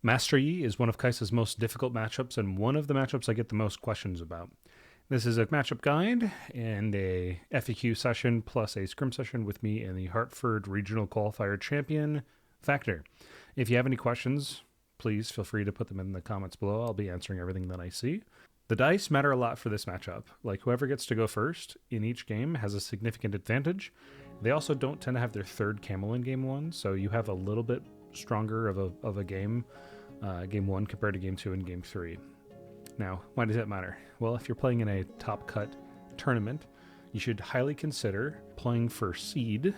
Master Yi is one of KaiSa's most difficult matchups and one of the matchups I get the most questions about. This is a matchup guide and a FAQ session plus a scrim session with me and the Hartford Regional Qualifier Champion, Factor. If you have any questions, please feel free to put them in the comments below. I'll be answering everything that I see. The dice matter a lot for this matchup. Like, whoever gets to go first in each game has a significant advantage. They also don't tend to have their third camel in game one, so you have a little bit stronger of a game one compared to game two and game three. Now, why does that matter? Well, if you're playing in a top cut tournament, you should highly consider playing for seed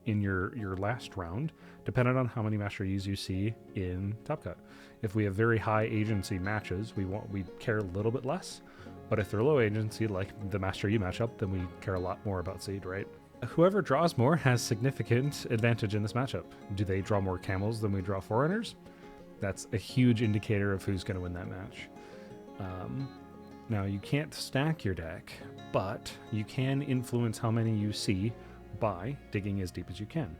in your last round, depending on how many Master Yis you see in Top Cut. If we have very high agency matches, we care a little bit less. But if they're low agency, like the Master Yi matchup, then we care a lot more about seed, right? Whoever draws more has significant advantage in this matchup. Do they draw more camels than we draw forerunners? That's a huge indicator of who's going to win that match. Now, you can't stack your deck, but you can influence how many you see by digging as deep as you can.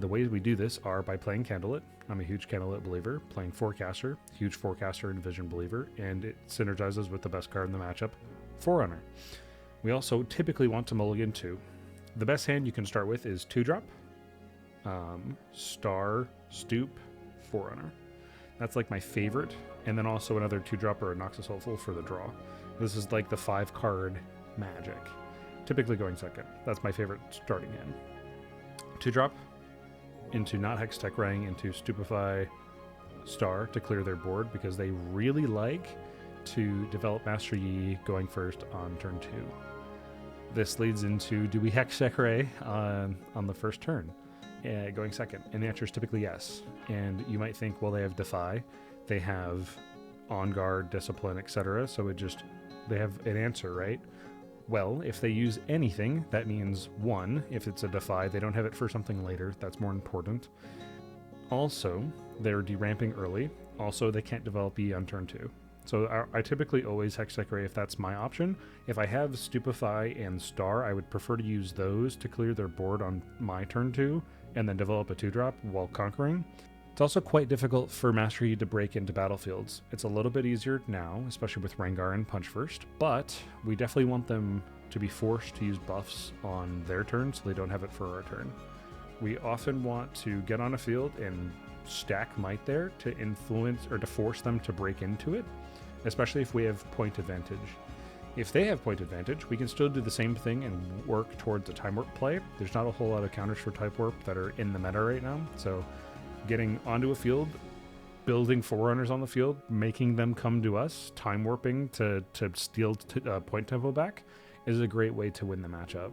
The ways we do this are by playing Candlelit. I'm a huge Candlelit believer. Playing Forecaster, huge Forecaster and Vision believer, and it synergizes with the best card in the matchup, Forerunner. We also typically want to mulligan 2. The best hand you can start with is 2-drop, Star, Stoop, Forerunner. That's like my favorite, and then also another 2-drop or a Noxus Hopeful for the draw. This is like the 5-card magic, typically going second. That's my favorite starting hand. 2-drop into not Hex Tech Rang into Stupefy Star to clear their board because they really like to develop Master Yi going first on turn 2. This leads into, do we Hex Tech Ray on the first turn, going second? And the answer is typically yes. And you might think, well, they have Defy, they have On Guard, Discipline, etc. So they have an answer, right? Well, if they use anything, that means 1. If it's a Defy, they don't have it for something later. That's more important. Also, they're deramping early. Also, they can't develop E on turn 2. So I typically always Hex Tech Ray if that's my option. If I have Stupefy and Star, I would prefer to use those to clear their board on my turn 2 and then develop a 2-drop while conquering. It's also quite difficult for Master Yi to break into battlefields. It's a little bit easier now, especially with Rengar and Punch First, but we definitely want them to be forced to use buffs on their turn so they don't have it for our turn. We often want to get on a field and stack Might there to influence or to force them to break into it, especially if we have point advantage. If they have point advantage, we can still do the same thing and work towards a Time Warp play. There's not a whole lot of counters for Type Warp that are in the meta right now, so getting onto a field, building Forerunners on the field, making them come to us, Time Warping to steal point tempo back is a great way to win the matchup.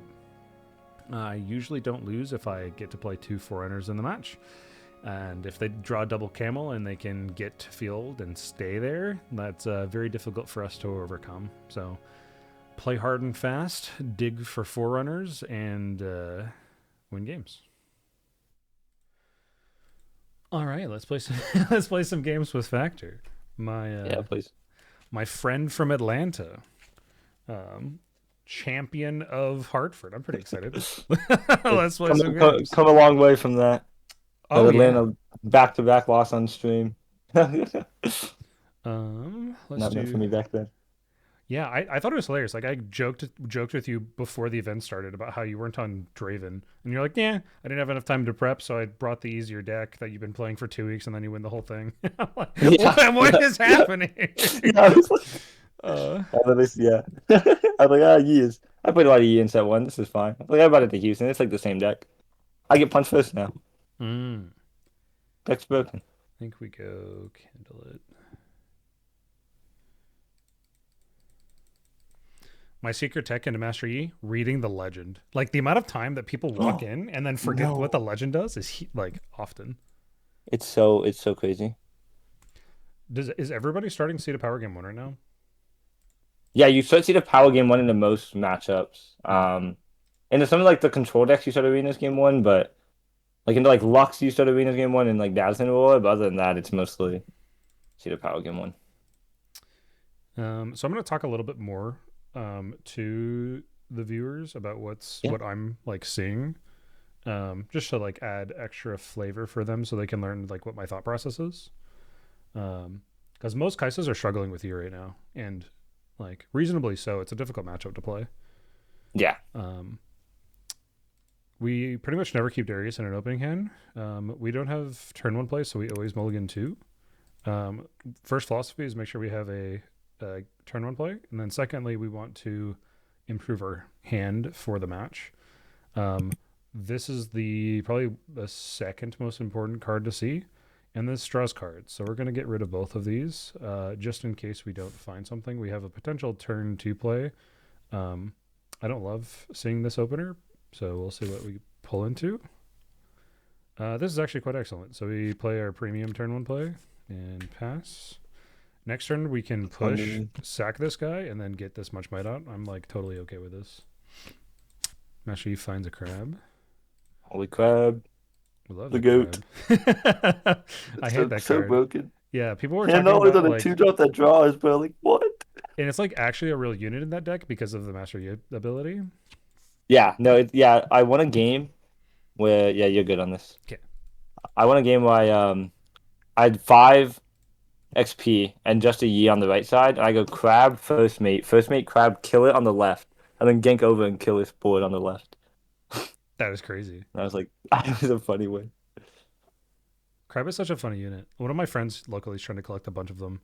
I usually don't lose if I get to play 2 Forerunners in the match. And if they draw double camel and they can get to field and stay there, that's very difficult for us to overcome. So play hard and fast, dig for Forerunners, and win games. All right, let's play some let's play some games with Factor. Yeah, please. My friend from Atlanta, champion of Hartford. I'm pretty excited. Let's play some games. Come a long way from that. Oh, Atlanta back-to-back loss on stream. Let's Not meant for do. me back then. Yeah, I thought it was hilarious. Like, I joked with you before the event started about how you weren't on Draven, and you're like, "Yeah, I didn't have enough time to prep, so I brought the easier deck that you've been playing for 2 weeks, and then you win the whole thing." I'm like, what is happening? Yeah, yeah. I was like, years. I played a lot of Yi in set 1. This is fine. Like, I brought it to Houston. It's like the same deck. I get Punch First now. Deck's broken. I think we go Candlelit. My secret tech into Master Yi, reading the legend. Like, the amount of time that people walk in and then forget what the legend does is often. It's so crazy. Is everybody starting to see the power game 1 right now? Yeah, you start to see the power game 1 in the most matchups. And there's some of like the control decks you start reading this game 1, but like into like Lux you start reading this game 1 and like Dazzling Roar, but other than that, it's mostly see the power game 1. So I'm gonna talk a little bit more to the viewers about what I'm like seeing, just to like add extra flavor for them so they can learn like what my thought process is. Because most Kaisas are struggling with you right now, and like reasonably so. It's a difficult matchup to play. Yeah. Um, we pretty much never keep Darius in an opening hand. We don't have turn one play, so we always mulligan two. First philosophy is make sure we have a turn one play, and then secondly, we want to improve our hand for the match. This is the probably the second most important card to see, and this draws cards. So we're going to get rid of both of these, just in case we don't find something. We have a potential turn two play. I don't love seeing this opener, so we'll see what we pull into. This is actually quite excellent. So we play our premium turn one play and pass. Next turn we can push, sack this guy, and then get this much might out. I'm like totally okay with this. Master Yi finds a crab. Holy crab. We love The that goat. crab. I hate that so card. broken. Yeah, people were And talking always about on a like, 2-drop that draws, bro. Like, what? and it's like actually a real unit in that deck because of the Master Yi ability. Yeah, no, yeah, I won a game where yeah, you're good on this. Okay. I won a game where I had 5 XP and just a Yi on the right side, and I go crab, first mate, crab, kill it on the left, and then gank over and kill this board on the left. That is crazy. And I was like, that was a funny win. Crab is such a funny unit. One of my friends locally is trying to collect a bunch of them.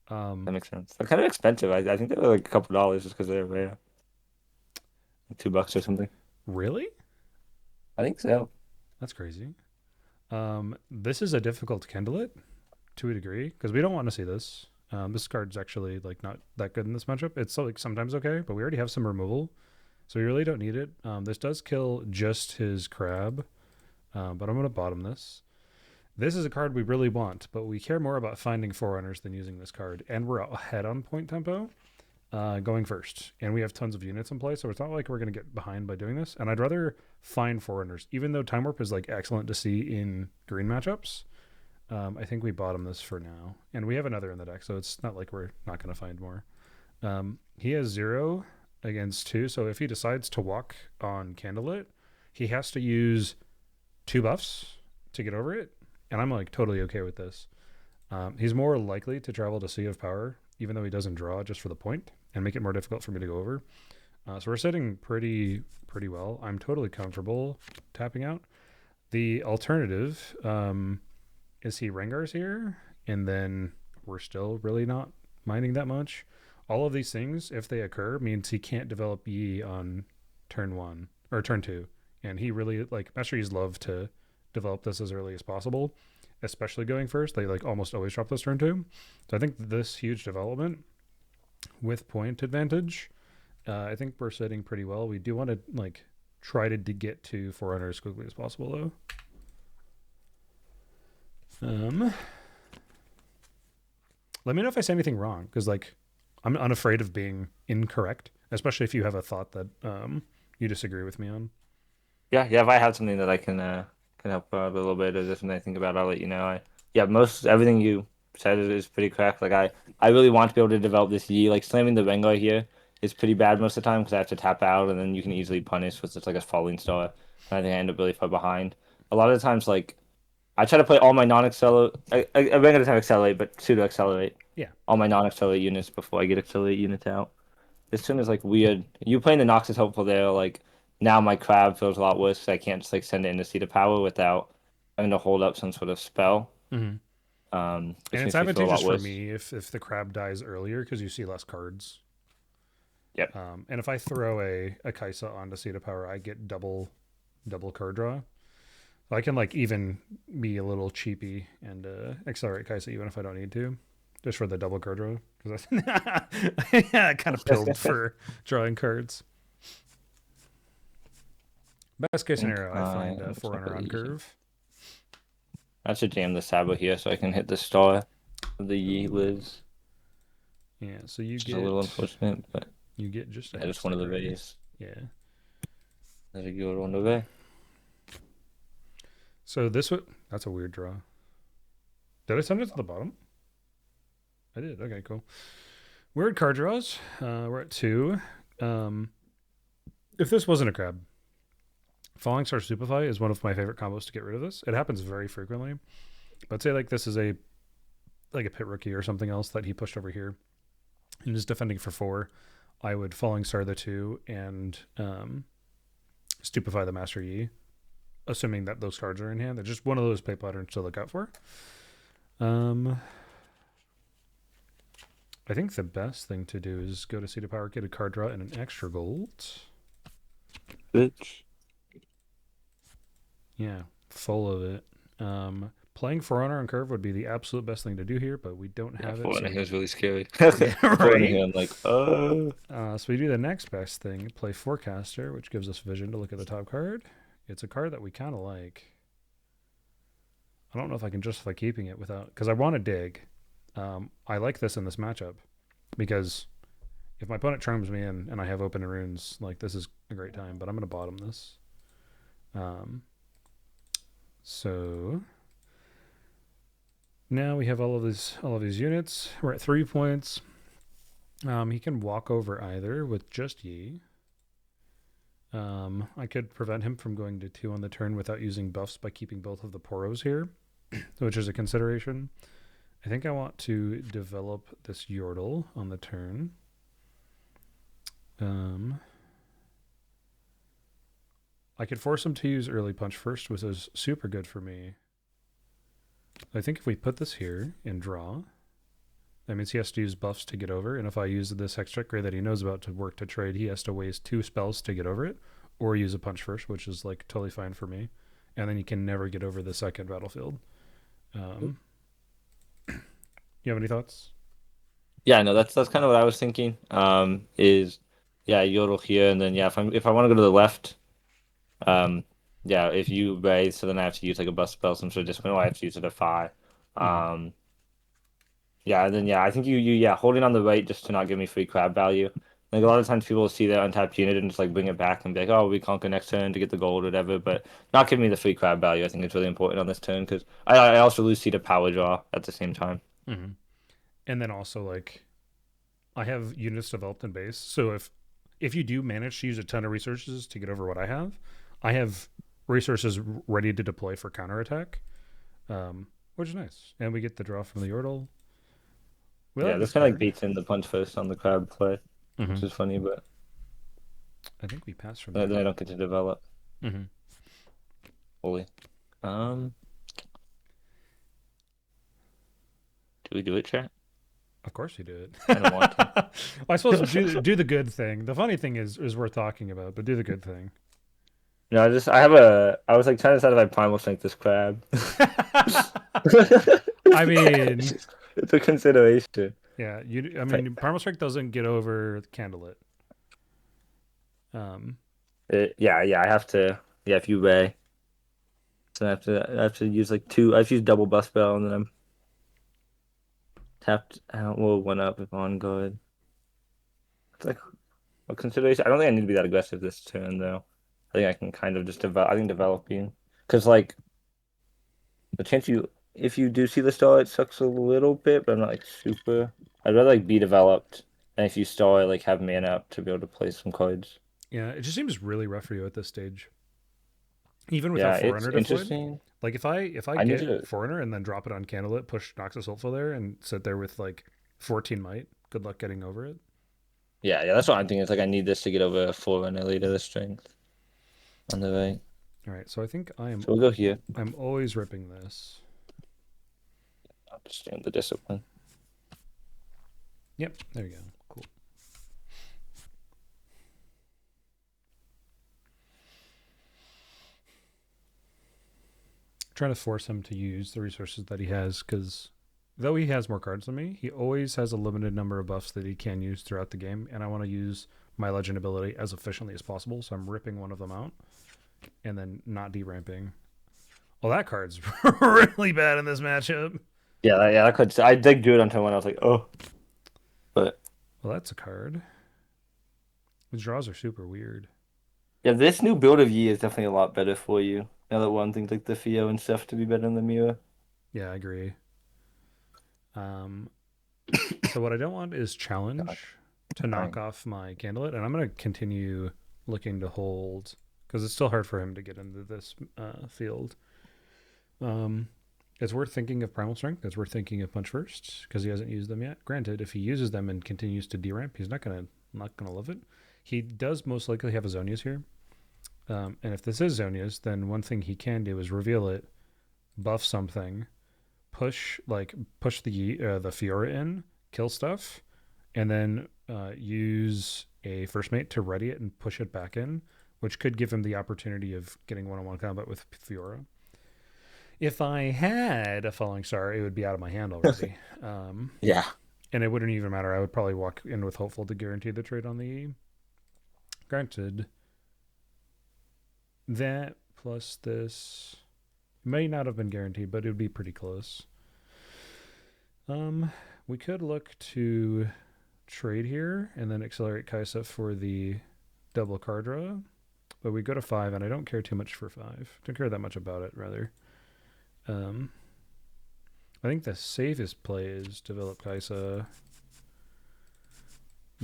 That makes sense. They're kind of expensive. I think they were like a couple dollars just because they're rare. Like $2 or something. Really? I think so. That's crazy. This is a difficult Kindle to a degree because we don't want to see this. This card's actually like not that good in this matchup. It's like sometimes okay, but we already have some removal, so we really don't need it. This does kill just his crab, but I'm gonna bottom this. This is a card we really want, but we care more about finding Forerunners than using this card, and we're ahead on point tempo, going first, and we have tons of units in play, so it's not like we're gonna get behind by doing this. And I'd rather find Forerunners, even though Time Warp is like excellent to see in green matchups. I think we bottom this for now, and we have another in the deck, so it's not like we're not going to find more. He has 0 against 2, so if he decides to walk on Candlelit, he has to use 2 buffs to get over it, and I'm like totally okay with this. He's more likely to travel to Sea of Power, even though he doesn't draw just for the point, and make it more difficult for me to go over. So we're sitting pretty well. I'm totally comfortable tapping out. The alternative is he Rengar's here, and then we're still really not minding that much. All of these things, if they occur, means he can't develop Yi on turn 1 or turn 2, and he really like Master Yi's love to develop this as early as possible, especially going first. They like almost always drop this turn 2, so I think this huge development with point advantage, I think we're sitting pretty well. We do want to like try to get to Forerunner as quickly as possible though. Let me know if I say anything wrong, because like I'm unafraid of being incorrect, especially if you have a thought that you disagree with me on. Yeah. If I have something that I can help a little bit, or just something I think about, I'll let you know. Yeah, most everything you said is pretty correct. Like I really want to be able to develop this Yi. Like slamming the Rengar here is pretty bad most of the time because I have to tap out, and then you can easily punish with just like a falling star. And I think I end up really far behind. A lot of the times, like I try to play all my non-accelerate. I Rengar doesn't have accelerate, but pseudo accelerate. Yeah. All my non-accelerate units before I get accelerate units out. This turn is like weird. You playing the Nox is helpful there. Like now my crab feels a lot worse because I can't just like send it into Seat of Power without having to hold up some sort of spell. Mm-hmm. And it's advantageous for me if the crab dies earlier because you see less cards. Yep. And if I throw a KaiSa onto Seat of Power, I get double card draw. So I can like even be a little cheapy and accelerate KaiSa even if I don't need to, just for the double card draw. Because I kind of pilled for drawing cards. Best case scenario, I find a Forerunner on curve. I should jam the Sabo here so I can hit the star. The Yi lives. Yeah, so you get a little unfortunate, but you get just one of the rays. Yeah. There's a good one away. So that's a weird draw. Did I send it to the bottom? I did. Okay, cool. Weird card draws. We're at 2. If this wasn't a crab, Falling Star Stupefy is one of my favorite combos to get rid of this. It happens very frequently. But say like this is a like a pit rookie or something else that he pushed over here and is defending for 4, I would Falling Star the 2 and Stupefy the Master Yi, assuming that those cards are in hand. They're just one of those play patterns to look out for. I think the best thing to do is go to Seat of Power, get a card draw, and an extra gold. Bitch. Yeah, full of it. Playing Forerunner on curve would be the absolute best thing to do here, but we don't have it. Forerunner here is really scary. Yeah, Forerunner here, right? I'm like, So we do the next best thing, play Forecaster, which gives us vision to look at the top card. It's a card that we kind of like. I don't know if I can justify keeping it without, because I want to dig. I like this in this matchup because if my opponent charms me in and I have open runes, like this is a great time, but I'm going to bottom this. So now we have all of these units. We're at 3 points. He can walk over either with just Yi. I could prevent him from going to 2 on the turn without using buffs by keeping both of the Poros here, which is a consideration. I think I want to develop this Yordle on the turn. I could force him to use early punch first, which is super good for me. I think if we put this here and draw, that means he has to use buffs to get over. And if I use this Hextech Gray that he knows about to work to trade, he has to waste 2 spells to get over it, or use a punch first, which is like totally fine for me. And then you can never get over the second battlefield. You have any thoughts? Yeah, no, that's kind of what I was thinking. Is Yodel here, and then if I want to go to the left, if you raise, so then I have to use like a bust spell, some sort of discipline, or I have to use a defy. And then I think you holding on the right just to not give me free crab value. Like a lot of times people will see their untapped unit and just like bring it back and be like, oh, we conquer next turn to get the gold or whatever, but not giving me the free crab value. I think it's really important on this turn because I also lose seat of power draw at the same time. Mm-hmm. And then also like I have units developed in base, so if you do manage to use a ton of resources to get over what I have resources ready to deploy for counterattack, which is nice. And we get the draw from the Yordle. This kind of like beats in the punch first on the crab play, which is funny, but I think we pass from then I don't get to develop fully. Do we do it, chat? Of course you do it. I don't want to. Well, I suppose do the good thing. The funny thing is worth talking about, but do the good thing. No, I was like trying to decide if I primal strength this crab. I mean, it's a consideration. Yeah, primal strike doesn't get over Candlelit. I have to. Yeah, if you weigh, so I have to use like 2. I've used double bust spell and then I'm tapped out. Well, 1 up if on guard. It's like a consideration. I don't think I need to be that aggressive this turn though. I think I can kind of just develop. I think developing, because like the chance if you do see the star, it sucks a little bit, but I'm not like super. I'd rather like be developed, and if you star, like have mana up to be able to play some cards. Yeah, it just seems really rough for you at this stage. Even without Forerunner deployed. Like if I get Forerunner and then drop it on Candlelit, push Noxus Hopeful there, and sit there with like 14 might. Good luck getting over it. Yeah, that's what I'm thinking. It's like I need this to get over a Forerunner leader the strength on the right. All right, so I think I am. So we'll go here. I'm always ripping this. I'll just stand the discipline. Yep, there you go. Cool. Trying to force him to use the resources that he has, because though he has more cards than me, he always has a limited number of buffs that he can use throughout the game, and I want to use my legend ability as efficiently as possible, so I'm ripping one of them out and then not deramping. Well, that card's really bad in this matchup. Yeah, that card. I did do it on turn 1. I was like, oh. But well, that's a card. The draws are super weird. Yeah, this new build of Yi is definitely a lot better for you. Now that one things like the Theo and stuff to be better than the Mira. Yeah, I agree. So what I don't want is challenge to knock off my Candlelit, and I'm going to continue looking to hold, because it's still hard for him to get into this field. It's worth thinking of Primal Strength. It's worth thinking of Punch First because he hasn't used them yet. Granted, if he uses them and continues to deramp, he's not gonna love it. He does most likely have a Zonia's here, and if this is Zonia's, then one thing he can do is reveal it, buff something, push the Fiora in, kill stuff, and then use a first mate to ready it and push it back in, which could give him the opportunity of getting one-on-one combat with Fiora. If I had a falling star, it would be out of my hand already. Yeah. And it wouldn't even matter. I would probably walk in with Hopeful to guarantee the trade on the E. Granted, that plus this may not have been guaranteed, but it would be pretty close. We could look to trade here and then accelerate KaiSa for the double card draw. But we go to 5, and I don't care too much for 5. Don't care that much about it, rather. I think the safest play is develop KaiSa,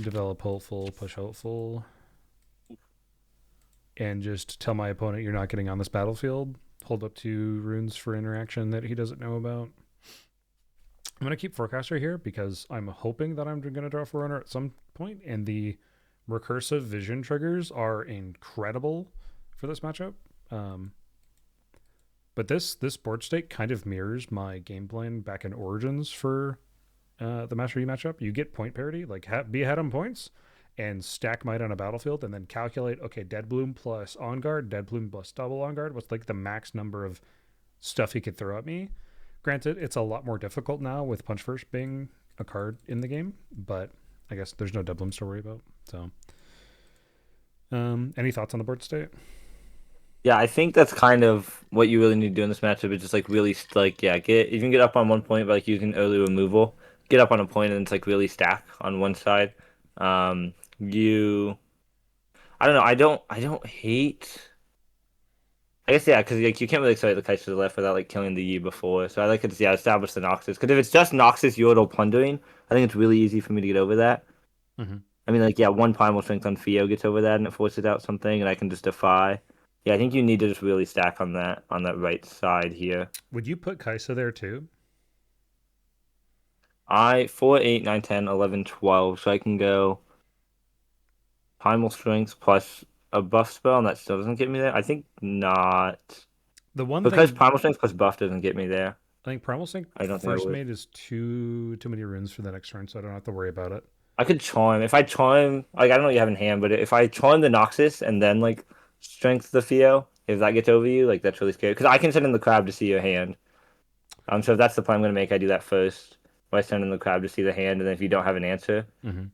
develop Hopeful, push Hopeful, and just tell my opponent you're not getting on this battlefield. Hold up 2 runes for interaction that he doesn't know about. I'm going to keep Forecaster here because I'm hoping that I'm going to draw Forerunner at some point, and the recursive vision triggers are incredible for this matchup. But this board state kind of mirrors my game plan back in Origins for the Master Yi matchup. You get point parity, like be ahead on points, and stack might on a battlefield, and then calculate, okay, Dead Bloom plus On Guard, Dead Bloom plus double On Guard. What's like the max number of stuff he could throw at me? Granted, it's a lot more difficult now with Punch First being a card in the game, but I guess there's no Dead Blooms to worry about. So, any thoughts on the board state? Yeah, I think that's kind of what you really need to do in this matchup. Is just like really get you can get up on one point by like using early removal. Get up on a point and it's like really stack on one side. You I don't know. I don't hate. I guess yeah, because like you can't really accelerate the Kai'Sa to the left without like killing the Yi before. So I like to establish the Noxus. Because if it's just Noxus Yordle plundering, I think it's really easy for me to get over that. Mm-hmm. I mean, like, yeah, one Primal Strength on Theo gets over that and it forces out something, and I can just defy. Yeah, I think you need to just really stack on that right side here. Would you put KaiSa there too? 4, 8, 9, 10, 11, 12. So I can go Primal Strength plus a buff spell, and that still doesn't get me there. I think not. The one Because thing Primal Strength plus buff doesn't get me there. I think Primal Sync I don't think it first would. mate is too many runes for the next turn, so I don't have to worry about it. I could charm. If I charm, like, I don't know what you have in hand, but if I charm the Noxus and then, like, strength the Theo, if that gets over you, like, that's really scary. Because I can send in the crab to see your hand. So if that's the play I'm going to make, I do that first. Or I send in the crab to see the hand, and then if you don't have an answer. Mm-hmm.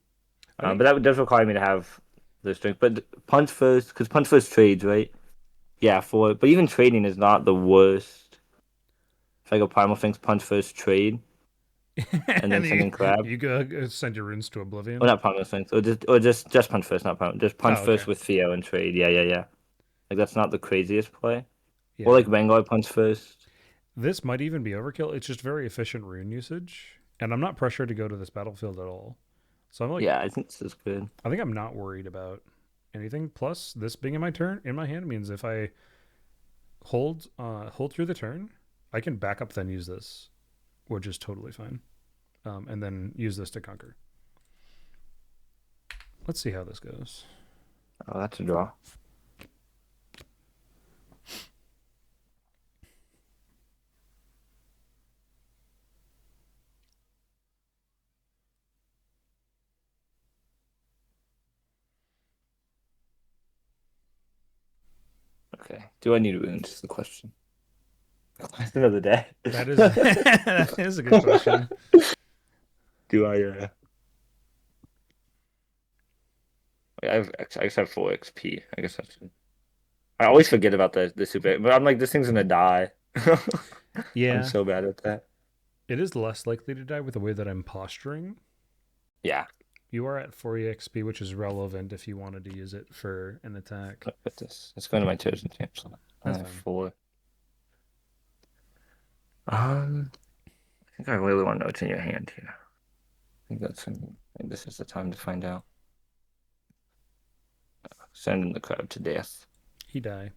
But that does require me to have the strength. But punch first, because punch first trades, right? Yeah, but even trading is not the worst. If I go primal strength, punch first, trade, and then and send in crab. you go send your runes to Oblivion. Or not primal strength, or just punch first, not primal. Just punch Oh, okay. first with Theo and trade. Yeah, yeah, yeah. Like that's not the craziest play. Or Yeah. like Vanguard punch first. This might even be overkill. It's just very efficient rune usage, and I'm not pressured to go to this battlefield at all. So I'm like, Yeah, I think this is good. I think I'm not worried about anything. Plus, this being in my hand means if I hold through the turn, I can back up then use this, which is totally fine, and then use this to conquer. Let's see how this goes. Oh, that's a draw. Okay. Do I need runes? Is the question. Question of the day. That is that is a good question. Do I? I just have 4 XP. I guess that's. I always forget about the super, but I'm like, this thing's gonna die. I'm Yeah, so bad at that. it is less likely to die with the way that I'm posturing. Yeah. You are at 4 EXP, which is relevant if you wanted to use it for an attack. Look at this. Let's go into my chosen champs. I That's have fine. 4. I think I really want to know what's in your hand here. I think this is the time to find out. Sending the crowd to death. He die.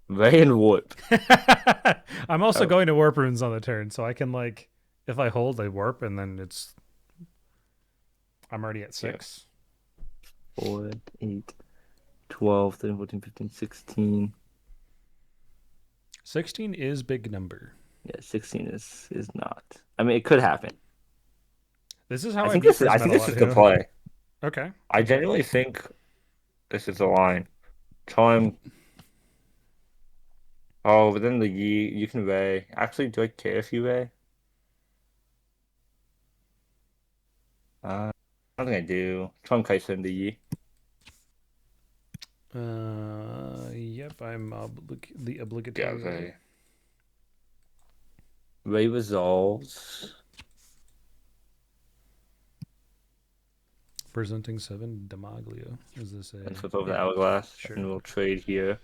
Ray and Warp. I'm also Oh, going to warp runes on the turn, so I can like if I hold, I warp, and then I'm already at yeah. 6. 4, 8, 12, 13, 14, 15, 16. 16 is big number. Yeah, 16 is not. I mean, it could happen. This is how I beat I Prism think a this lot is the too. play. Okay. I genuinely think this is the line. Time. Oh, but then the Yi, you can Ray. Actually, do I care if you Ray? I don't think I do. Time KaiSa and the Yi. Yep, I'm the Yeah, obligatory Ray. Ray. Ray resolves. Presenting 7 Demaglio. Is this a And flip over the yeah? hourglass, Sure. and we'll trade here.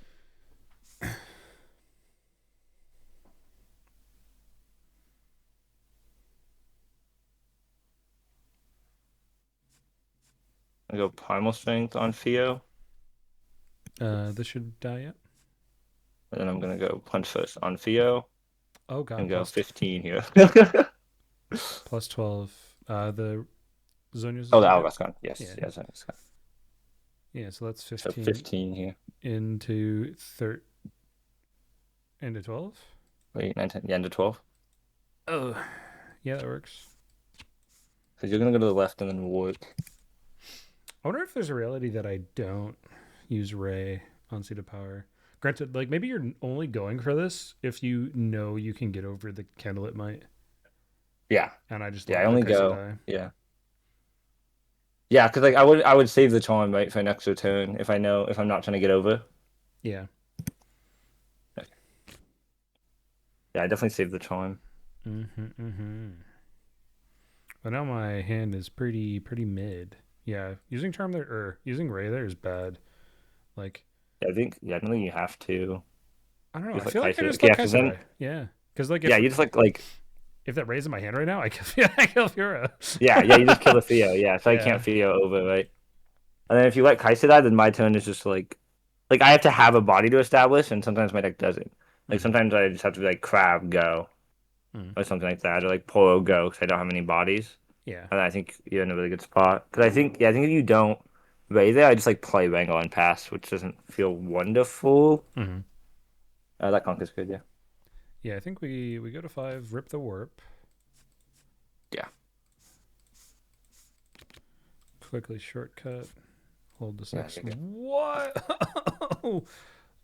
I go Primal Strength on Theo, This should die yet. and then I'm gonna go Punch Fist on Theo, Oh god, and go 15 here. plus 12. The Zonius Oh, is the a bit. hourglass gone. Yes, Yeah. yes, it's gone. Yeah, so that's So 15 15 here. into into 12. Wait, 9, 10, yeah, into 12. Oh, yeah, that works. Because you're gonna go to the left and then warp. I wonder if there's a reality that I don't use Ray on Seat of Power. Granted, like maybe you're only going for this if you know you can get over the Candlelit Might, Yeah, and I just yeah, I let the only Kaisa go. die. Yeah. Yeah, because like I would save the charm right for an extra turn if I know if I'm not trying to get over. Yeah. Okay. Yeah, I definitely save the charm. Mm-hmm. But now my hand is pretty mid. Yeah, using Charm there or using Ray there is bad. Like Yeah, I don't think you have to. I don't know. I Just like feel like I Kaiser. just let Yeah, because Kaisa then die. Yeah, because like yeah, you just if that Ray's in my hand right now, I kill I kill Fiora. yeah, you just kill the Theo. Yeah, so I can't Yeah. Theo over, right? And then if you let Kaiser die, then my turn is just like I have to have a body to establish, and sometimes my deck doesn't. Like Mm-hmm. sometimes I just have to be like Crab go Mm. or something like that, or like Poro go because I don't have any bodies. Yeah. And I think you're in a really good spot. Because I think if you don't Ray there, I just like play Wrangle and pass, which doesn't feel wonderful. Mm-hmm. That conk is good, yeah. Yeah, I think we go to 5, rip the warp, Yeah. quickly shortcut, hold the Yeah, 6. you're good. What?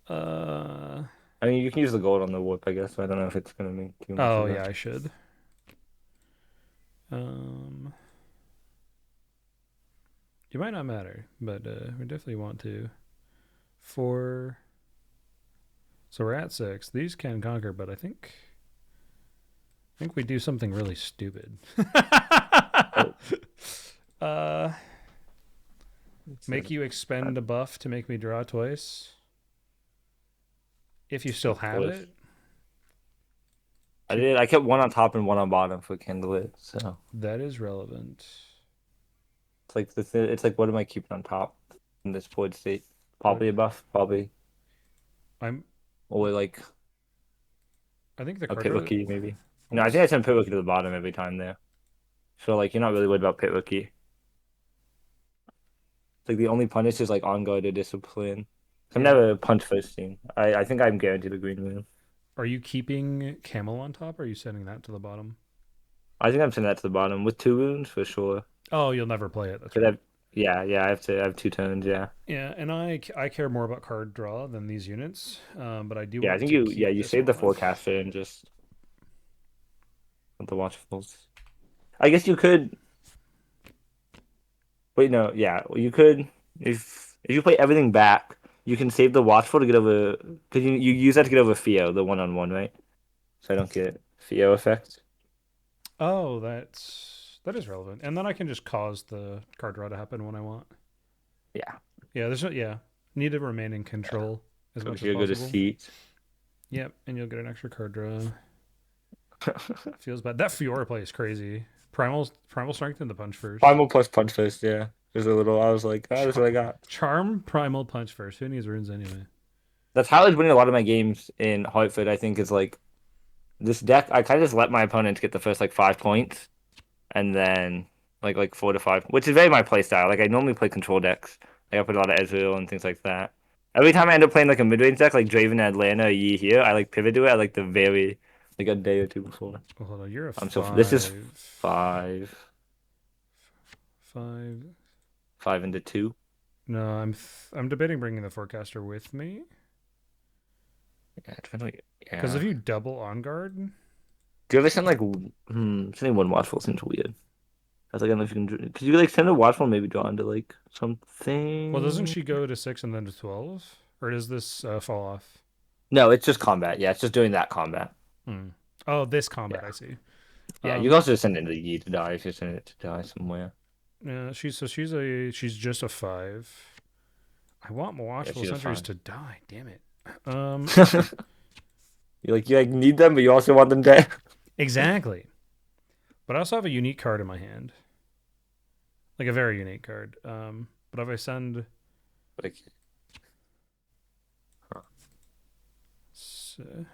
uh. I mean, you can use the gold on the warp, I guess. So I don't know if it's gonna make too much Oh of a. yeah, I should. Um. It might not matter, but we definitely want to. 4. So we're at 6. These can conquer, but I think we do something really stupid. Oh, uh, it's make you expend a buff to make me draw twice. If you still have close. it. I did. I kept one on top and one on bottom for Candlelit, so That is relevant. it's like it's like what am I keeping on top in this void state? Probably a buff, probably, I'm. or like I think the a card pit draw. rookie maybe. No, I Almost. think I sent pit rookie to the bottom every time there. So like you're not really worried about pit rookie. It's like the only punish is like on guard or discipline. I'm Yeah. never punch first team. I think I'm guaranteed a green room. Are you keeping Camel on top, or are you sending that to the bottom? I think I'm sending that to the bottom with 2 wounds for sure. Oh, you'll never play it. That's 'Cause right. yeah, I have 2 turns. Yeah, Yeah, and I care more about card draw than these units, but I do yeah. I want think to yeah keep you this save the one. forecaster and just the watchfuls. I guess you could. Wait, no, yeah, well, you could if you play everything back, you can save the watchful to get over because you use that to get over Theo, the 1-on-1, right? So I don't get Theo effect. Oh, that is relevant, and then I can just cause the card draw to happen when I want. Yeah, Yeah, there's no yeah. Need to remain in control as so much as you're good as possible. seat. Yep, and you'll get an extra card draw. Feels bad. That Fiora play is crazy. Primal strength in the punch first. Primal plus punch fist, yeah. There's a little. I was like, oh, that's what I got. Charm primal punch first. Who needs runes anyway? That's how I was winning a lot of my games in Hartford. I think is like this deck. I kind of just let my opponents get the first like 5 points, and then like 4 to 5, which is very my play style. Like I normally play control decks. Like I put a lot of Ezreal and things like that. Every time I end up playing like a mid range deck like Draven Atlanta or Yi here, I like pivot to it at like the very like a day or two before. Oh, hold on, you're a So this is five. five, Five. 5 into 2. No, I'm debating bringing the forecaster with me Yeah, definitely. because Yeah. if you double on guard, Do you ever send like sending one watchful seems weird. I was like, I don't know if you can. Could you like send a watchful maybe draw into like well, doesn't something? she go to 6 and then to 12, or does this fall off? No, it's just combat. Yeah, it's just doing that combat. Hmm. Oh, this combat, Yeah. I see. Yeah, you can also just send it into the Yi to die if you're sending it to die somewhere. Yeah, she's just a 5. I want more Yeah, watchful she's a sentries 5. to die. Damn it. You like need them, but you also want them dead. Exactly. But I also have a unique card in my hand, like a very unique card. But if I send Like, huh. 6,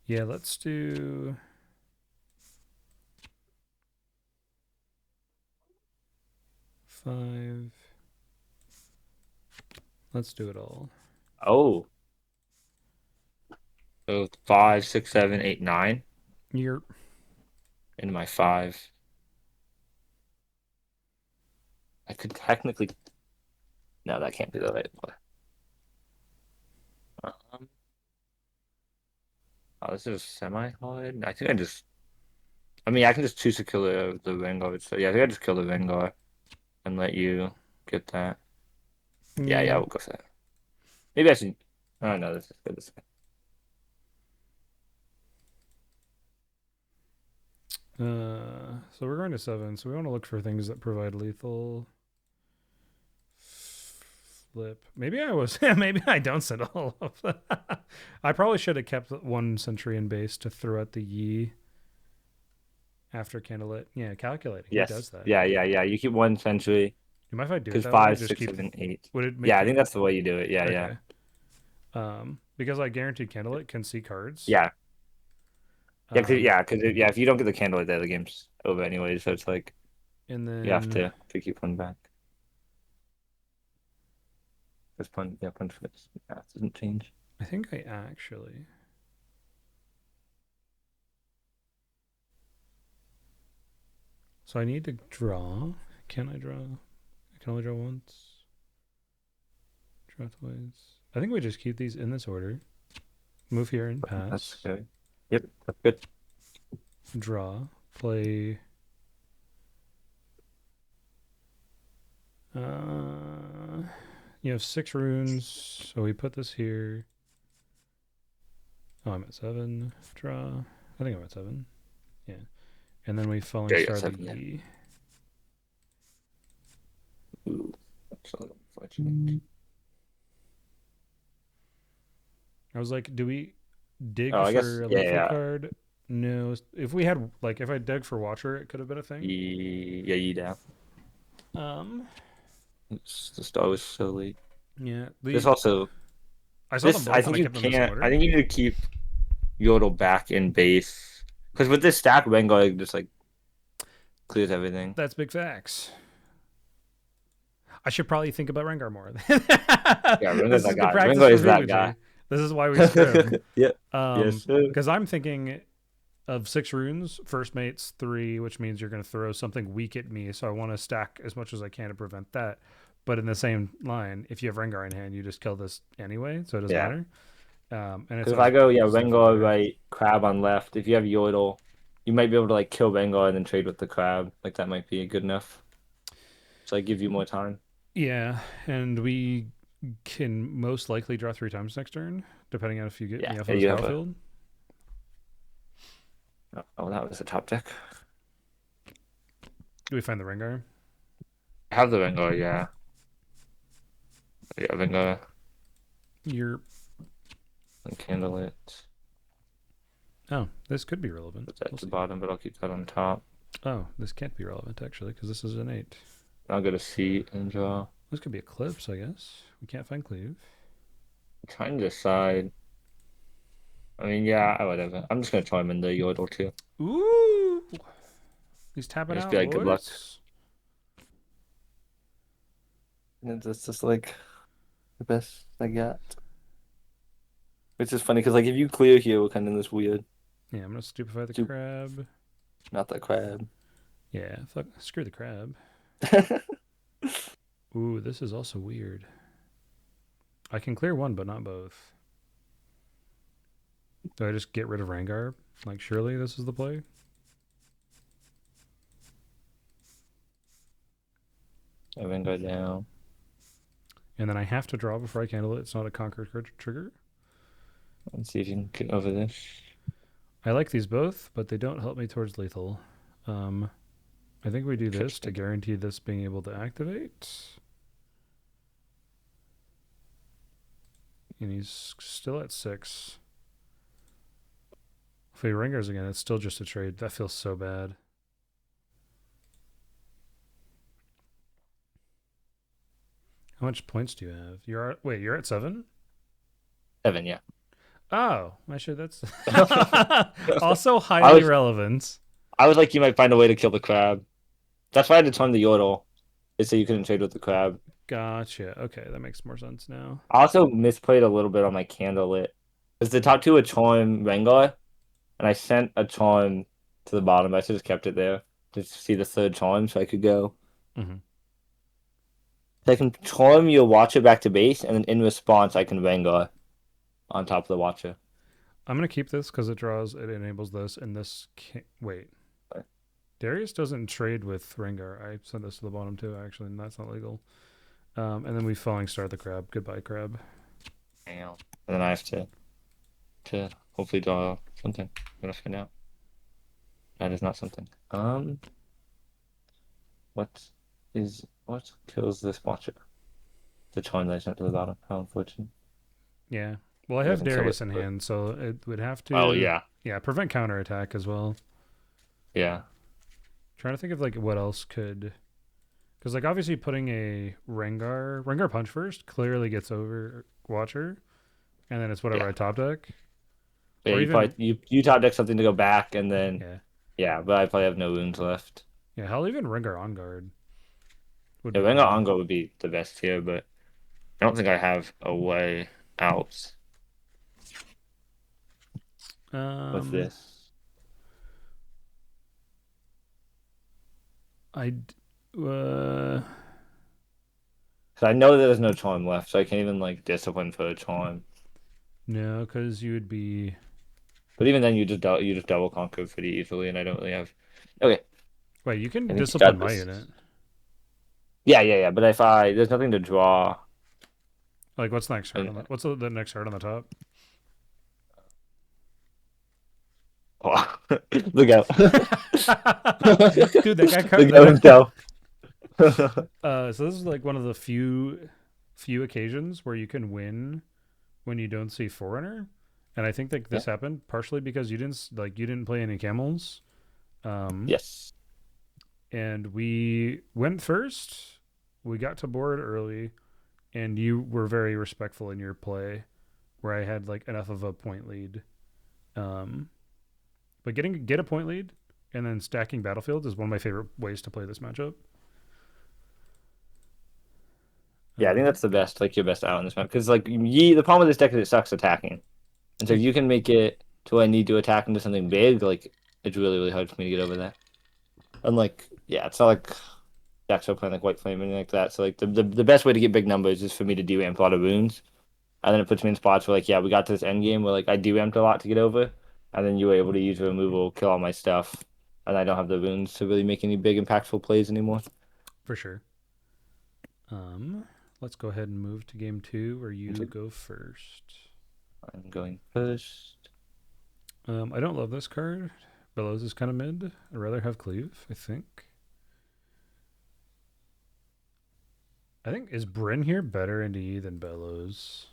yeah, let's do 5. Let's do it all. Oh, so 5, 6, 7, 8, 9 You're into my 5. I could technically. No, that can't be the right play. Um, oh, this is semi-hard. I think I just. I mean, I can just choose to kill the Vanguard. So yeah, I think I just kill the Vanguard and let you get that. Yeah, yeah. we'll go for that. Maybe I should. Oh no, this is good. This is good. So we're going to 7. So we want to look for things that provide lethal. Flip. Maybe I was. Maybe I don't send all of them. I probably should have kept one sentry in base to throw at the Yi after Candlelit. Yeah, calculating. He does Yes. that. Yeah. You keep one century You mind if I do it because that way? five, Just six, keep. 7, 8. Would it Yeah, make I it? think that's the way you do it. Yeah. Okay. Because I guaranteed Candlelit can see cards. Yeah. Um, Yeah, if you don't get the candle there, the game's over anyway. So it's like and you have then to keep one back. This punch fits. Yeah, it doesn't change. I think I actually. So I need to draw. Can I draw? I can only draw once. Draw twice. I think we just keep these in this order. Move here and pass. That's good. Yep, that's good. Draw. Play. You have 6 runes, so we put this here. Oh, I'm at 7. Draw. I think I'm at 7. Yeah. And then we Falling There you go, Star the 7, yeah. Yi. Ooh, that's a little unfortunate. I was like, do we dig Oh, I guess for a lethal yeah. card? No. If we had like if I dug for Watcher, it could have been a thing. Yeah, you down. Um. The star was so late. Yeah. This also I saw them this I both and think I you kept them in this can't. order. I think you need to keep Yordle back in base because with this stack, Vanguard just like clears everything. That's big facts. I should probably think about Rengar more. Yeah, This Vanguard's is that good guy. practice Vanguard for is that Fubuji. guy. This is why we scrim. Yeah. Yes, sir. Because I'm thinking of 6 runes, first mate's 3, which means you're going to throw something weak at me. So I want to stack as much as I can to prevent that. But in the same line, if you have Rengar in hand, you just kill this anyway, so it doesn't Yeah. matter. And Because if I go, Vanguard right, Crab on left. If you have Yordle, you might be able to like kill Vanguard and then trade with the Crab. Like that might be good enough. So I give you more time. Yeah, and we can most likely draw 3 times next turn, depending on if you get me off of the battlefield. Oh, that was a top deck. Do we find the Rengar? I have the Vanguard, yeah. Yeah, Vanguard. You're. And Candlelit. Oh, this could be relevant. Put that We'll at the see. bottom, but I'll keep that on top. Oh, this can't be relevant actually, because this is an 8. I'll go to C and draw. This could be Eclipse, I guess. We can't find Cleave. I'm trying to decide. I mean, yeah, whatever. I'm just gonna try him in the Yordle too. Ooh! He's tapping Just be out, like, good luck. boys. It's just like the best I got. Which is funny because like if you clear here, we're kind of in this weird, Yeah, I'm gonna stupefy the Stup- crab. not that crab. Yeah, fuck, screw the crab. Ooh, this is also weird. I can clear one, but not both. Do I just get rid of Rangar? Like, surely this is the play? I then go down. And then I have to draw before I candle it. It's not a conquer trigger. Let's see if you can get over this. I like these both, but they don't help me towards lethal. I think we do this to guarantee this being able to activate. And he's still at 6. If he ringers again, it's still just a trade. That feels so bad. How much points do you have? You're at 7? 7, yeah. Oh, I sure that's also highly relevant. I was like, you might find a way to kill the crab. That's why I had to turn the Yordle. Is so you couldn't trade with the crab. Gotcha. Okay, that makes more sense now. I also misplayed a little bit on my candlelit. Because the top two were Charm Rengar, and I sent a Charm to the bottom. I should have kept it there to see the third Charm so I could go. Mm-hmm. So I can Charm your Watcher back to base, and then in response, I can Rengar on top of the Watcher. I'm gonna keep this because it enables this, and this can't wait. What? Darius doesn't trade with Rengar. I sent this to the bottom too, actually, and that's not legal. And then we falling star the crab. Goodbye, crab. And then I have to hopefully draw something. I'm gonna find out. That is not something. What kills this Watcher? The Charm that I sent to the bottom. How unfortunate. Yeah. Well, I have Darius in hand, so it would have to. Oh yeah. Yeah, prevent counterattack as well. Yeah. Trying to think of like what else could, because like obviously putting a Rengar punch first clearly gets over Watcher, and then it's whatever I top deck. Yeah, Or you even- probably you top deck something to go back, and then Yeah. but I probably have no wounds left. Yeah, hell, even Rengar on guard. Yeah, Rengar Ongo would be the best here, but I don't think I have a way out with this. Uh, Because I know that there's no charm left, so I can't even like discipline for a charm. no, because you would be. But even then, you just double conquer pretty easily, and I don't really have. Okay. Wait, you can think discipline you got my this. unit. Yeah. But if there's nothing to draw. Like, what's next card? What's the next card on the top? Oh, look out! Dude, that guy Look out himself. So this is like one of the few occasions where you can win when you don't see Forerunner, and I think that this happened partially because you didn't play any camels. Yes. And we went first. We got to board early, and you were very respectful in your play, where I had like enough of a point lead. But get a point lead and then stacking battlefields is one of my favorite ways to play this matchup. Yeah, I think that's the best, like your best out in this map. Because like the problem with this deck is it sucks attacking, and so if you can make it to where I need to attack into something big, like it's really hard for me to get over that. And like, yeah, it's not like decks are playing like White Flame or anything like that. So like the best way to get big numbers is for me to deramp a lot of runes, and then it puts me in spots where like we got to this end game where like I deramped a lot to get over, and then you were able to use removal, kill all my stuff, and I don't have the runes to really make any big impactful plays anymore. For sure. Let's go ahead and move to game 2 where you go first. I'm going first. I don't love this card. Bellows is kind of mid. I'd rather have Cleave, I think. Is Bryn here better NDE than Bellows?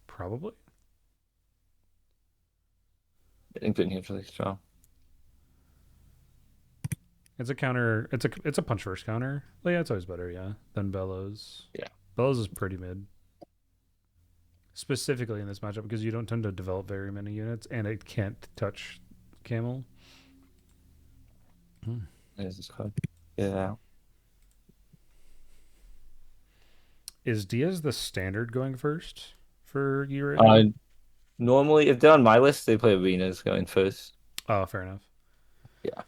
Probably. I think Britain Here's really strong. It's a counter. It's a punch first counter. Well, yeah, it's always better, yeah, than Bellows. Yeah. Bellows is pretty mid, specifically in this matchup because you don't tend to develop very many units, and it can't touch Camel. There's this card. Yeah. Is Diaz the standard going first for you right now? Normally, if they're on my list, they play Arenas going first. Oh, fair enough. Yeah.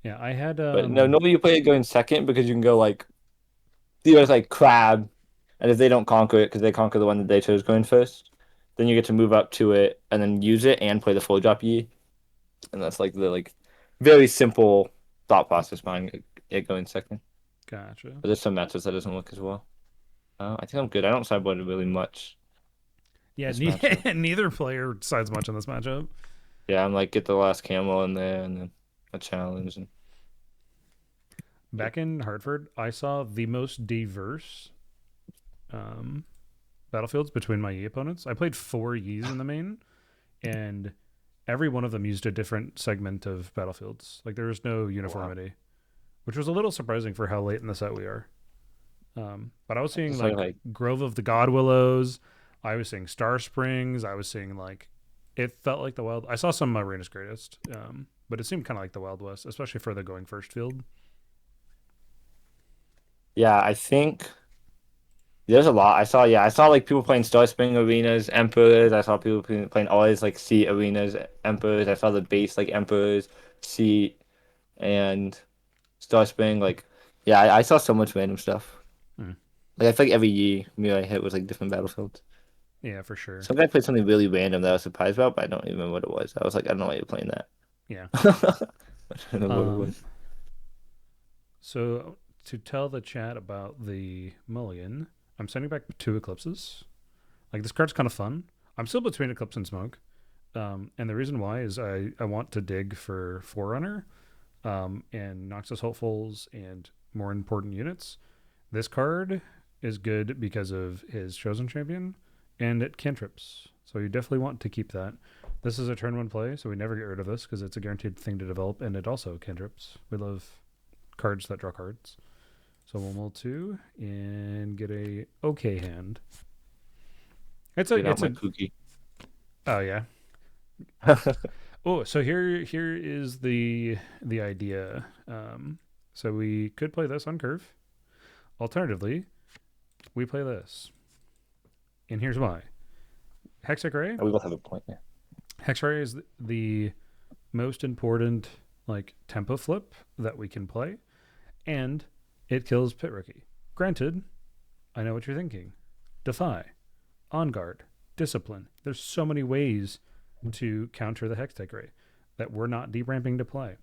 Yeah, I had But no, normally you play it going second because you can go like, there's like Crab, and if they don't conquer it because they conquer the one that they chose going first, then you get to move up to it and then use it and play the full drop Yi. And that's like the very simple thought process behind it going second. Gotcha. But there's some matches that doesn't work as well. I think I'm good. I don't sideboard really much. Yeah, this matchup. neither player decides much in this matchup. Yeah, I'm like get the last camel in there and then a challenge and Back in Hartford, I saw the most diverse battlefields between my Yi opponents. I played 4 Yis in the main, and every one of them used a different segment of battlefields. Like there was no uniformity, which was a little surprising for how late in the set we are. But I was seeing It's like, like- Grove of the God Willows. I was seeing Star Springs. I was seeing like it felt like the Wild. I saw some Arena's Greatest, but it seemed kind of like the Wild West, especially for the going first field. yeah, I think there's a lot. I saw like people playing Star Spring Arenas, Emperors. I saw people playing always like Seat Arenas, Emperors. I saw the base like Emperors, Seat, and Star Spring. Like, yeah, I saw so much random stuff. Hmm. Like I feel like every year me I hit was like different battlefields. Yeah, for sure. Some guy played something really random that I was surprised about, but I don't even remember what it was. I was like, I don't know why you're playing that. Yeah. I don't know what it was. So to tell the chat about the Mulligan, I'm sending back 2 Eclipses. Like this card's kind of fun. I'm still between Eclipse and Smoke. And the reason why is I want to dig for Forerunner and Noxus Hopefuls and more important units. This card is good because of his Chosen Champion and it cantrips. So you definitely want to keep that. This is a turn 1 play, so we never get rid of this because it's a guaranteed thing to develop, and it also cantrips. We love cards that draw cards. So we'll mull 2 and get a okay hand. It's a Kooky. Oh yeah. Oh, so here is the idea. So we could play this on curve. Alternatively, we play this. And here's why. Hextech Ray. We both have a point there. Hex Ray is the most important like tempo flip that we can play, and it kills Pit Rookie. Granted, I know what you're thinking. Defy, On Guard, Discipline. There's so many ways to counter the Hextech Ray that we're not deep ramping to play.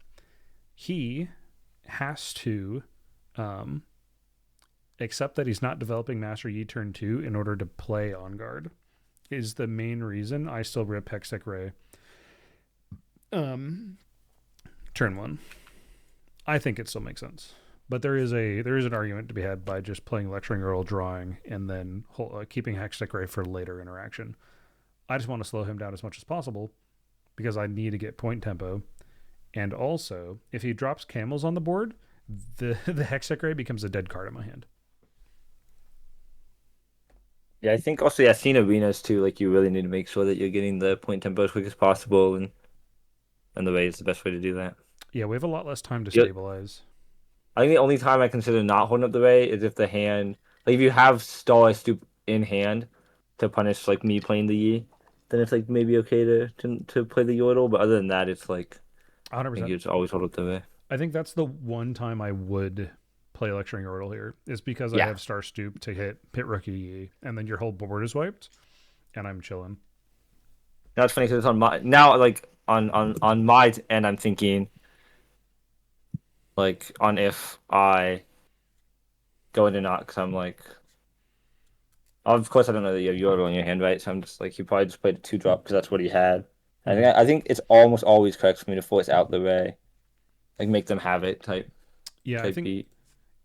He has to accept that he's not developing Master Yi turn 2 in order to play On Guard. Is the main reason I still rip Hextech Ray turn 1. I think it still makes sense. But there is an argument to be had by just playing Lecturing Earl, drawing, and then keeping Hextech Ray for later interaction. I just want to slow him down as much as possible because I need to get point tempo. And also, if he drops camels on the board, the Hextech Ray becomes a dead card in my hand. Yeah, I think also, seeing arenas too, like you really need to make sure that you're getting the point tempo as quick as possible, and the Ray is the best way to do that. Yeah, we have a lot less time to stabilize. I think the only time I consider not holding up the Ray is if the hand, like if you have Star Stoop in hand to punish like me playing the Yi, then it's like maybe okay to play the Yordle, but other than that, it's like 100%. I think you just always hold up the Ray. I think that's the one time I would play Lecturing Yordle here is because I have Star Stoop to hit Pit Rookie Yi, and then your whole board is wiped, and I'm chilling. Now it's funny because it's on my now like on my end I'm thinking like on if I go into not because I'm like of course I don't know that you have Yordle in your hand, right? So I'm just like he probably just played a 2-drop because that's what he had. I think it's almost always correct for me to force out the Ray, like make them have it type. Yeah, type I think beat.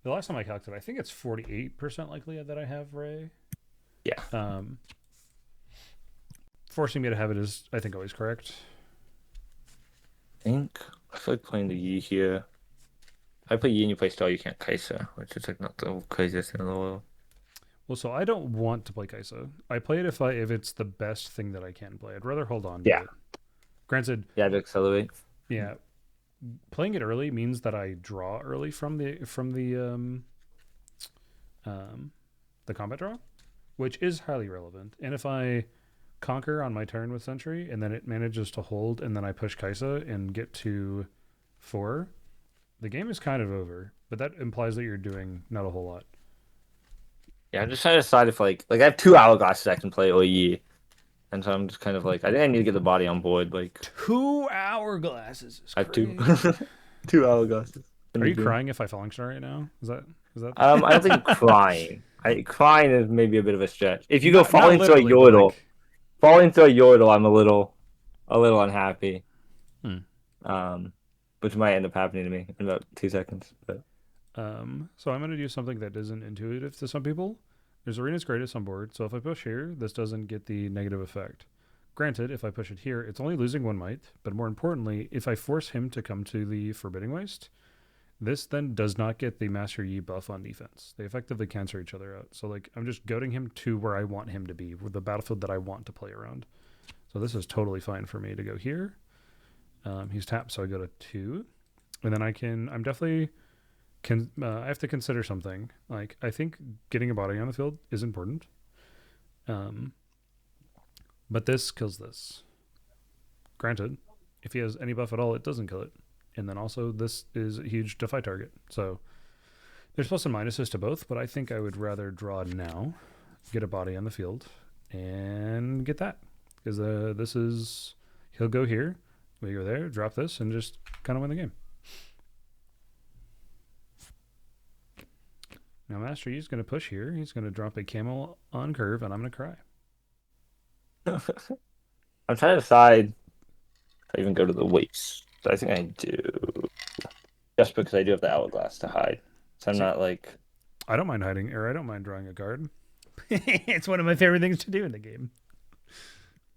the last time I calculated, I think it's 48% likely that I have Ray. Yeah. Forcing me to have it is, I think, always correct. think I feel like playing the Yi here. If I play Yi and you play Star, you can't KaiSa, which is like not the craziest thing in the world. Well, so I don't want to play KaiSa. I play it if it's the best thing that I can play. I'd rather hold on to Yeah. it. Granted, Yeah, to accelerate. yeah, playing it early means that I draw early um the combat draw, which is highly relevant. And if I conquer on my turn with Sentry and then it manages to hold and then I push KaiSa and get to 4, the game is kind of over. But that implies that you're doing not a whole lot. Yeah, I'm just trying to decide if like I have 2 hourglasses I can play or Yi. And so I'm just kind of like I think I need to get the body on board. Like 2 hourglasses is I have two crazy. 2 hourglasses. Are you crying if I function right now? Is that I don't think crying. Crying is maybe a bit of a stretch. If you go not falling through a literally, but yordle, like falling through a yordle, I'm a little unhappy. hmm. Which might end up happening to me in about 2 seconds. But So I'm gonna do something that isn't intuitive to some people. There's Arena's Greatest on board, so if I push here, this doesn't get the negative effect. Granted, if I push it here, it's only losing 1 might, but more importantly, if I force him to come to the Forbidding Waste, this then does not get the Master Yi buff on defense. They effectively cancel each other out. So like I'm just goading him to where I want him to be, with the battlefield that I want to play around. So this is totally fine for me to go here. He's tapped, so I go to 2. And then I'm definitely I have to consider something. Like I think getting a body on the field is important. But this kills this. Granted, if he has any buff at all, it doesn't kill it. And then also this is a huge defy target. So there's plus and minuses to both, but I think I would rather draw now, get a body on the field, and get that. Because he'll go here, we go there, drop this, and just kind of win the game. Now Master Yi's going to push here. He's going to drop a camel on curve, and I'm going to cry. I'm trying to decide if I even go to the waist. I think I do. Just because I do have the hourglass to hide. So I'm not like. I don't mind hiding, or I don't mind drawing a card. It's one of my favorite things to do in the game.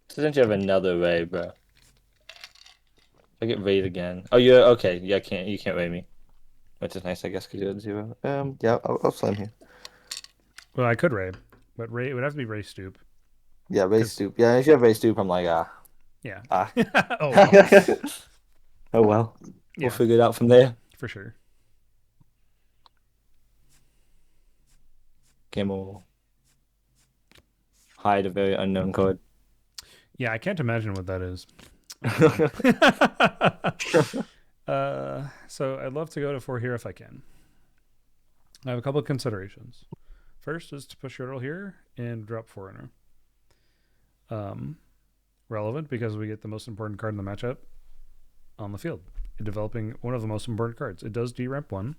Since you have another ray, bro. I get raid again. Oh, you're okay. Yeah, you can't raid me. Which is nice, I guess, because you're at 0. Yeah, I'll slam here. Well, I could Ray, but Ray it would have to be Ray Stoop. Yeah, Ray Stoop. Yeah, if you have Ray Stoop, I'm like, Yeah. oh well. Oh well. Yeah, We'll figure it out from there. for sure. Camel. Hide a very unknown card. Yeah, I can't imagine what that is. So I'd love to go to 4 here if I can. I have a couple of considerations. First is to push Yordle here and drop Foreigner. Relevant because we get the most important card in the matchup on the field, developing one of the most important cards. It does deramp 1,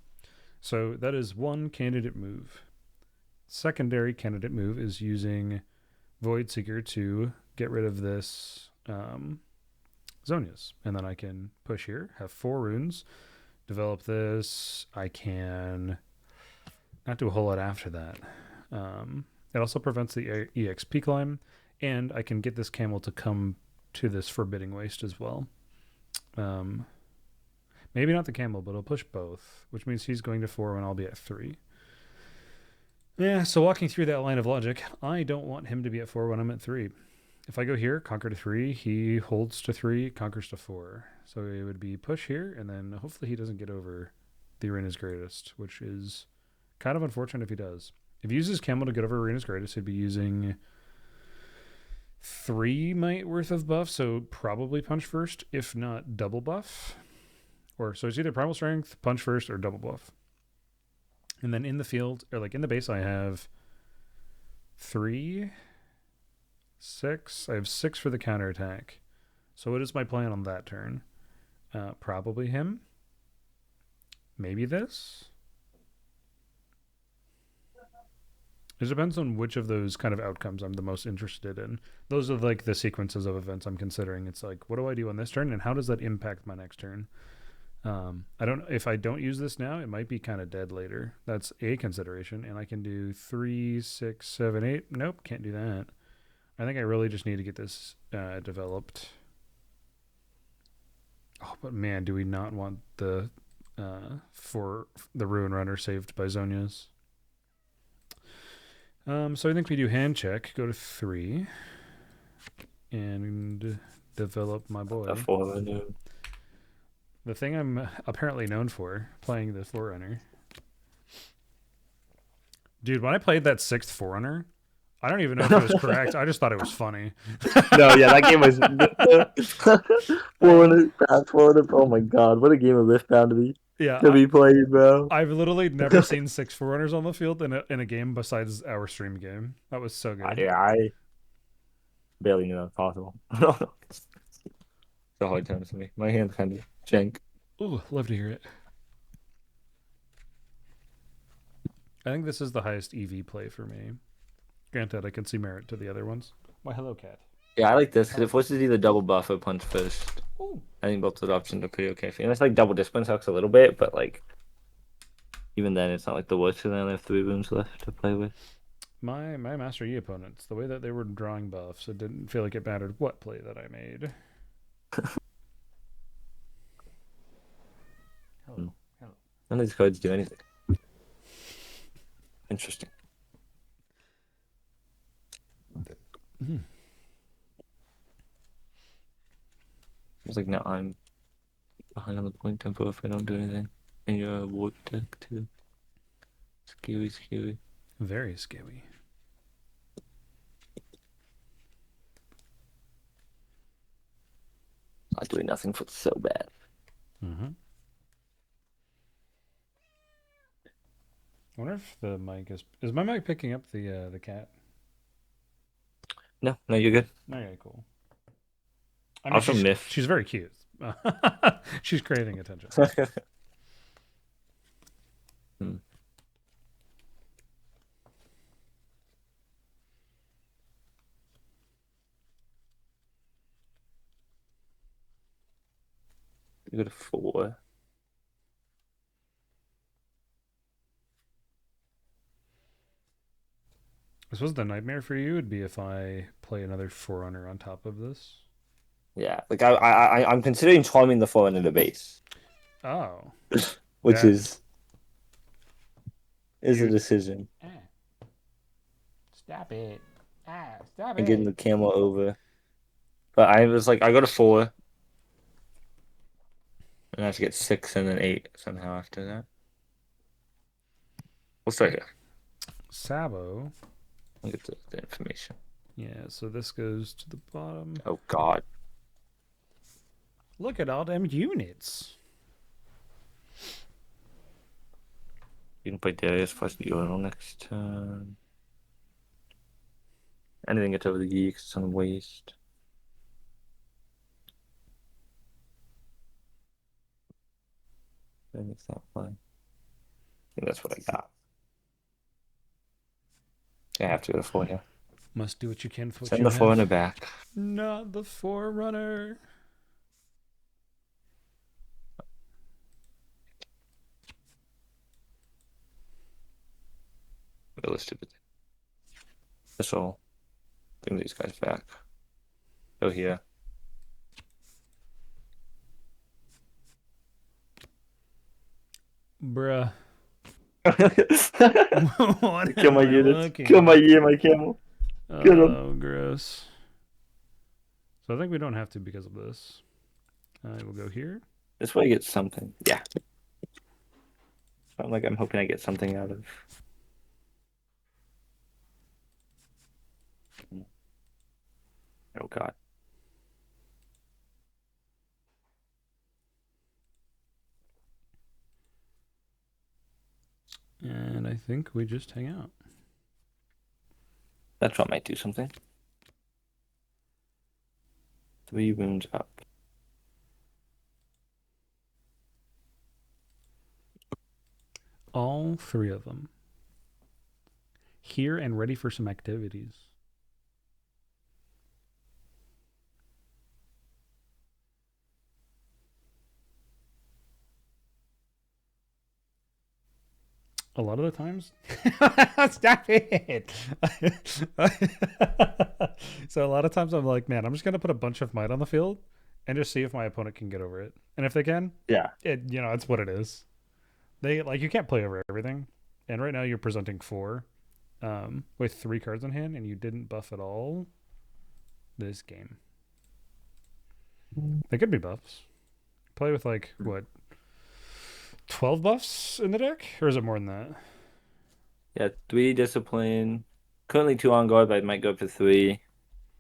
so that is one candidate move. Secondary candidate move is using Void Seeker to get rid of this Zonius, and then I can push here, have 4 runes, develop this. I can not do a whole lot after that. It also prevents the EXP climb, and I can get this camel to come to this Forbidding Waste as well. Maybe not the camel, but I'll push both, which means he's going to 4 when I'll be at 3. Yeah, so walking through that line of logic, I don't want him to be at 4 when I'm at 3. If I go here, conquer to 3, he holds to 3, conquers to 4. So it would be push here, and then hopefully he doesn't get over the Arena's Greatest, which is kind of unfortunate if he does. If he uses Camel to get over Arena's Greatest, he'd be using 3 might worth of buff, so probably punch first, if not double buff. So it's either Primal Strength, punch first, or double buff. And then in the field, or like in the base, I have 3, 6. I have 6 for the counterattack. So what is my plan on that turn? Probably him. Maybe this. It depends on which of those kind of outcomes I'm the most interested in. Those are like the sequences of events I'm considering. It's like, what do I do on this turn, and how does that impact my next turn? If I don't use this now, it might be kind of dead later. That's a consideration, and I can do 3, 6, 7, 8. Nope, can't do that. I think I really just need to get this developed. Oh, but man, do we not want the for the Ruin Runner saved by Zonias? So I think we do hand check, go to 3, and develop my boy. A Forerunner. The thing I'm apparently known for, playing the Forerunner. Dude, when I played that 6th Forerunner, I don't even know if it was correct. I just thought it was funny. No, yeah, that game was Forerunner, fast Forerunner. Oh my god, what a game of Riftbound Yeah, to be played, bro. I've literally never seen 6 Forerunners on the field in a game besides our stream game. That was so good. I barely knew that was possible. It's a hard time for me. My hand's kind of jank. Ooh, love to hear it. I think this is the highest EV play for me. Granted, I can see merit to the other ones. Why, hello, cat. Yeah, I like this because it forces either double buff or punch first. Ooh. I think both those options are pretty okay for you. And it's like double discipline sucks a little bit, but like even then, it's not like the worst because I only have 3 rooms left to play with. My Master Yi opponents, the way that they were drawing buffs, it didn't feel like it mattered what play that I made. Hello. Hello. None of these cards do anything. Interesting. It's like now I'm behind on the point tempo if I don't do anything. And you're a warp deck too. Scary, scary. Very scary. Not doing nothing for so bad. Mm-hmm. I wonder if the mic is my mic picking up the cat? No, you're good. Okay, cool. I mean, Also, Myth. she's very cute. She's craving attention. Hmm. You go to 4. I suppose the nightmare for you would be if I play another Forerunner on top of this. Yeah, like I'm considering charming the 4 into the base, Oh. which That- is a decision. Stop it. Stop And getting the camel over. But I was like, I go to 4. And I have to get 6 and then 8 somehow after that. We'll start here. Sabo. I'll get the information. Yeah, so this goes to the bottom. Oh, God. Look at all them units. You can play Darius plus Urinal next turn. Anything gets over the geeks, it's on waste. Then it's not fine. I think that's what I got. I have to go to 4 here. Must do what you can for what Send you the 4 in the have. back. Not the Forerunner. Really stupid. This will bring these guys back. Go here. Bruh. What Kill am my I units. looking Kill my at? year, my camel. Get 'em. Oh, gross. So I think we don't have to because of this. I will go here. This way I get something. Yeah. I'm hoping I get something out of. Oh God. And I think we just hang out. That shot might do something. 3 wounds up. All 3 of them. Here and ready for some activities. A lot of the times. Stop it. So a lot of times I'm like, man, I'm just going to put a bunch of might on the field and just see if my opponent can get over it. And if they can, Yeah. it's what it is. They like you can't play over everything. And right now you're presenting 4 with 3 cards in hand, and you didn't buff at all this game. They could be buffs. Play with like what 12 buffs in the deck, or is it more than that? Yeah, 3 discipline. Currently 2 on guard, but I might go up to 3.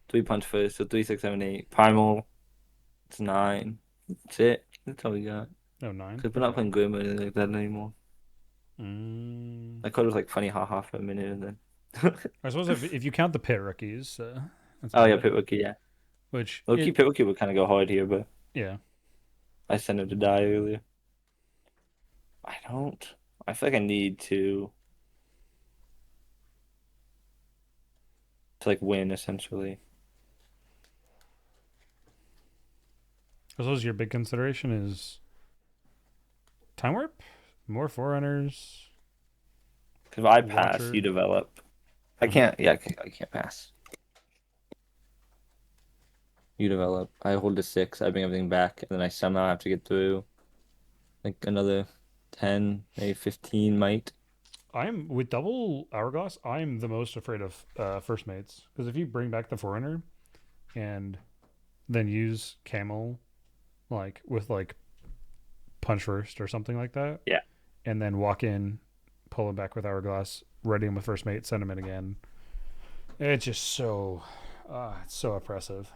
3 punch first, so 3, 6, 7, 8. Primal, it's 9. That's it. That's all we got. No, 9. Because we're not playing Grim or anything like that anymore. Mm. That card was like funny haha for a minute and then. I suppose if you count the pit rookies, that's Oh yeah, about it. Pit Rookie, yeah. Which Low-key Pit Rookie would kind of go hard here, but yeah. I sent him to die earlier. I don't. I feel like I need to like win essentially. I suppose your big consideration is time warp, more forerunners. Because if I pass, Watcher. you develop. I can't. Yeah, I can't pass. You develop. I hold to 6. I bring everything back, and then I somehow have to get through like another 10, maybe 15 might. I'm with double hourglass. I'm the most afraid of first mates because if you bring back the forerunner and then use camel like with like punch first or something like that, Yeah. and then walk in, pull him back with hourglass, ready him with first mate, send him in again. It's just it's so oppressive.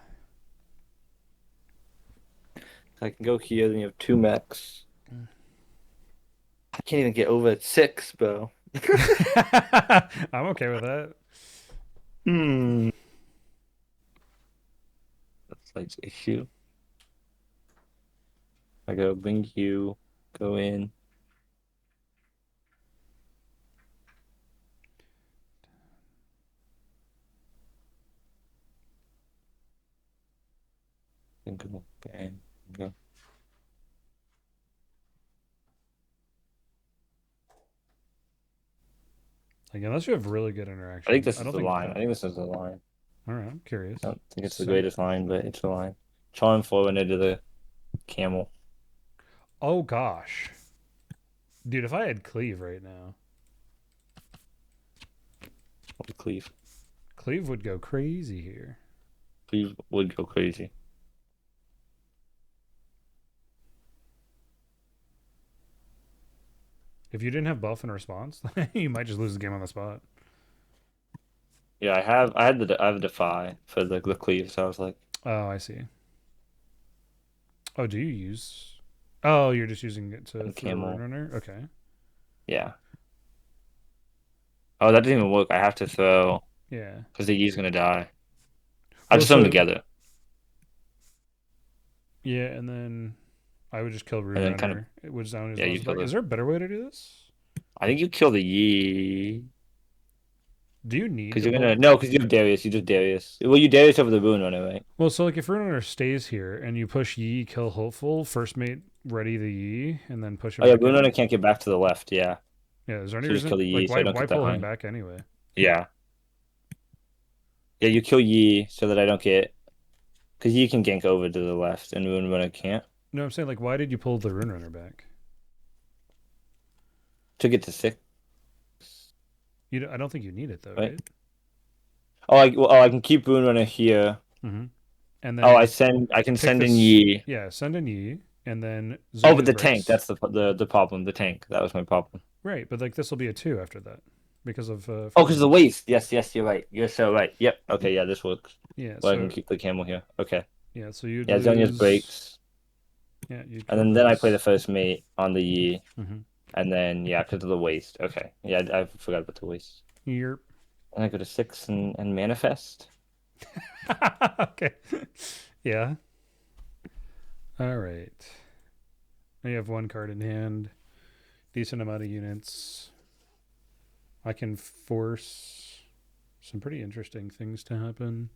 I can go here, then you have 2 mechs. I can't even get over at 6, bro. I'm okay with that. Hmm. That's like the issue. I go bring you, go in. Then go bang. Go. Like unless you have really good I interaction, think this I is don't the think. line. I think this is the line. All right, I'm curious. I don't think it's the Send- greatest line, but it's the line. Charm forward into the camel. Oh gosh, dude, if I had cleave right now, The cleave. cleave would go crazy here. Cleave would go crazy. If you didn't have buff in response, you might just lose the game on the spot. Yeah, I have a defy for the cleave, so I was like, Oh, I see. Oh, do you use? Oh, you're just using it to and throw a camel. runner. Okay. Yeah. Oh, that didn't even work. I have to throw Yeah. because the Yi's gonna die. I'll Well, just throw them so together yeah, and then I would just kill and Rune then kind of Runner, which down his yeah, you last kill back. the. Is there a better way to do this? I think you kill the Yi Do you need because to you're pull? gonna no because you have Darius. You just Darius. Well, you Darius over the Rune Runner, right? Well, so like if Rune Runner stays here and you push Yi, kill Hopeful, first mate ready the Yi, and then push him Oh yeah, back Rune in. Runner can't get back to the left. Yeah, Yeah, is there any so just kill reason the Yi like so I don't why get that pull him line. back anyway? Yeah, yeah, you kill Yi so that I don't get because Yi can gank over to the left and Rune Runner can't No, I'm saying like why did you pull the Rune Runner back? to get to 6. I don't think you need it though, Right? right? I can keep Rune Runner here. Mm-hmm. And Oh, then I can pick send in this. Yi. Yeah, send in Yi, and then Oh, zone but his the tank, bricks. that's the problem. The tank, that was my problem. Right, but like this will be a 2 after that because of Oh, first because of the mate. waist. Yes, yes, you're right. You're so right. Yep. Okay, yeah, this works. Yeah, So I can so keep the camel here. Okay. you'd Yeah, Zonia's lose. breaks. Yeah, you'd And kill then I play the this. first mate on the Yi. Mm-hmm. And then, yeah, because of the waist. Okay. Yeah, I forgot about the waist. Here. And I go to 6 and manifest. Okay. Yeah. All right. Now you have 1 card in hand. Decent amount of units. I can force some pretty interesting things to happen.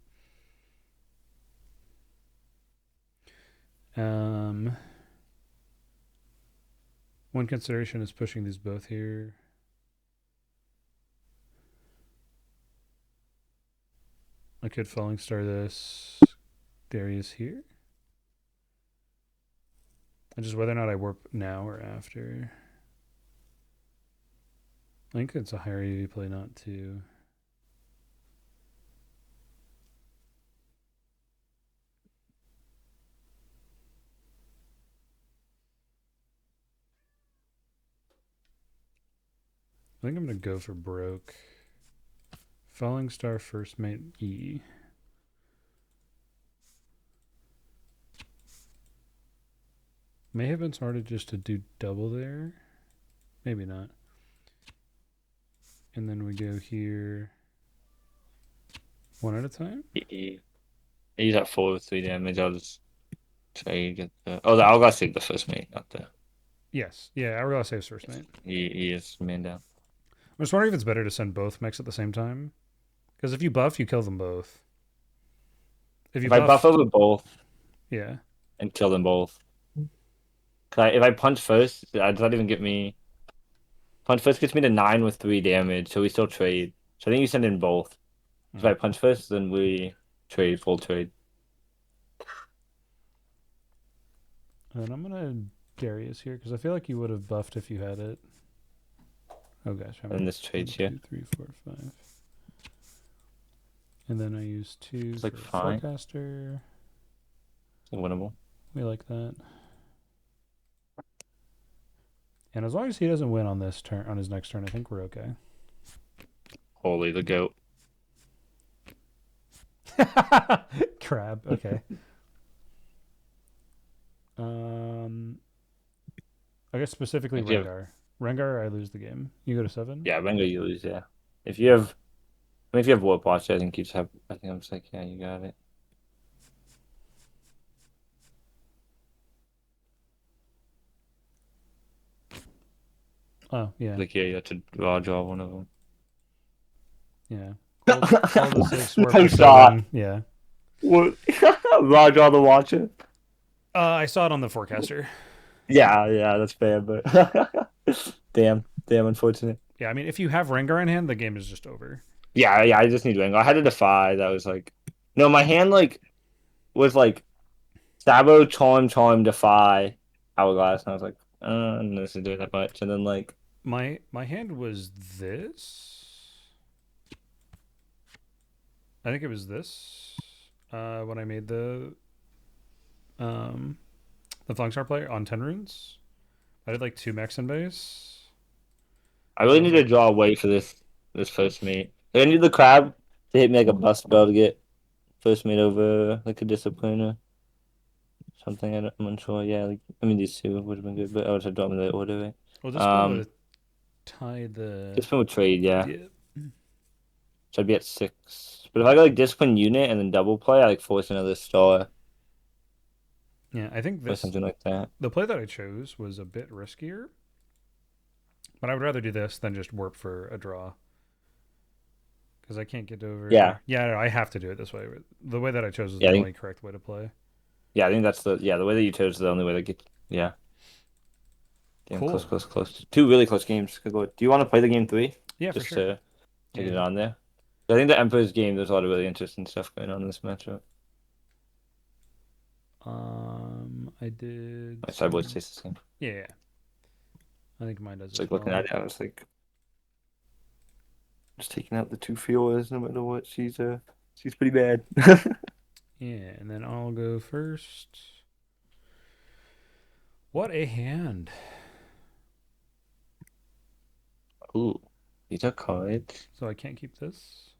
One consideration is pushing these both here. I could falling star this. Darius here. And just whether or not I warp now or after. I think it's a higher EV play not to. I think I'm gonna go for broke. Falling star first mate E. May have been smarter just to do double there. Maybe not. And then we go here one at a time. He's at 4 with 3 damage. I'll just try to get the. Oh, the Algar saved the first mate, not the. Yes. Yeah, Hourglass saves first mate. He is man down. I'm just wondering if it's better to send both mechs at the same time. Because if you buff, you kill them both. If you If I buff over both yeah. and kill them both. If I punch first, does that even get me? Punch first gets me to 9 with 3 damage, so we still trade. So I think you send in both. If I punch first, then we trade, full trade. And I'm gonna Darius here because I feel like you would have buffed if you had it. Oh gosh, And this trades here. 2, 3, 4, 5. And then I use 2 It's like for fine. forecaster. It's winnable. We like that. And as long as he doesn't win on this turn, on his next turn, I think we're okay. Holy the goat. Crab. Okay. I guess specifically If you have- Rengar. Rengar, I lose the game. You go to 7. Yeah, Rengar you lose. Yeah. If you have Warp Watch, I think you just have. I think I'm just like, yeah, you got it. Oh yeah. Like yeah, you have to draw one of them. Yeah. All the 6 work No for shot. 7. Yeah. What? Draw the Watcher. I saw it on the forecaster. Yeah, that's fair, but damn, unfortunate. Yeah, I mean, if you have Rengar in hand, the game is just over. Yeah, I just need Rengar. I had to defy. That was like, no, my hand like was like Sabo, Charm, defy, Hourglass, and I was like, this is doing that much, and then like My hand was this. I think it was this. When I made the Flying Star player on 10 runes. I did like 2 mechs in base. I really need to draw away for this first mate. I need the crab to hit me like a bust bell to get first mate over like a discipliner. Something I'm unsure. Yeah, like I mean these two would have been good, but I would have drawn in the order, right? Well, this one would have tied the. Discipline would trade, yeah. Yeah. So I'd be at 6. But if I go like discipline unit and then double play, I like force another star Yeah, I think or this something like that. the play that I chose was a bit riskier, but I would rather do this than just warp for a draw. Because I can't get over. Yeah. Yeah, no, I have to do it this way. The way that I chose is Yeah, I the think- only correct way to play. Yeah, I think that's the way that you chose is the only way to get yeah. Damn, Cool. close. 2 really close games. Do you want to play the game 3? Yeah, Just for sure. to take it Yeah. on there. I think the Emperor's game, there's a lot of really interesting stuff going on in this matchup. I did. My sideboard stays the same. Yeah. I think mine does. It's like looking at it, I was like, just taking out the 2 feelers no matter what. She's pretty bad. Yeah, and then I'll go first. What a hand! Ooh, these are cards. So I can't keep this.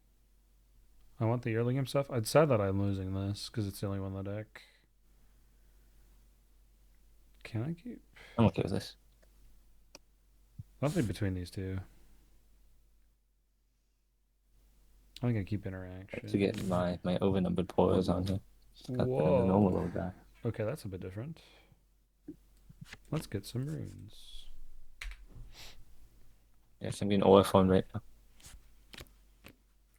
I want the Earlingham stuff. It's sad that I'm losing this because it's the only one on the deck. Can I keep? I'm okay with this. Nothing between these two. I think I keep interaction. To get my overnumbered portals on here. Got the normal little guy. Okay, that's a bit different. Let's get some runes. Yes, I'm getting aura formed right now.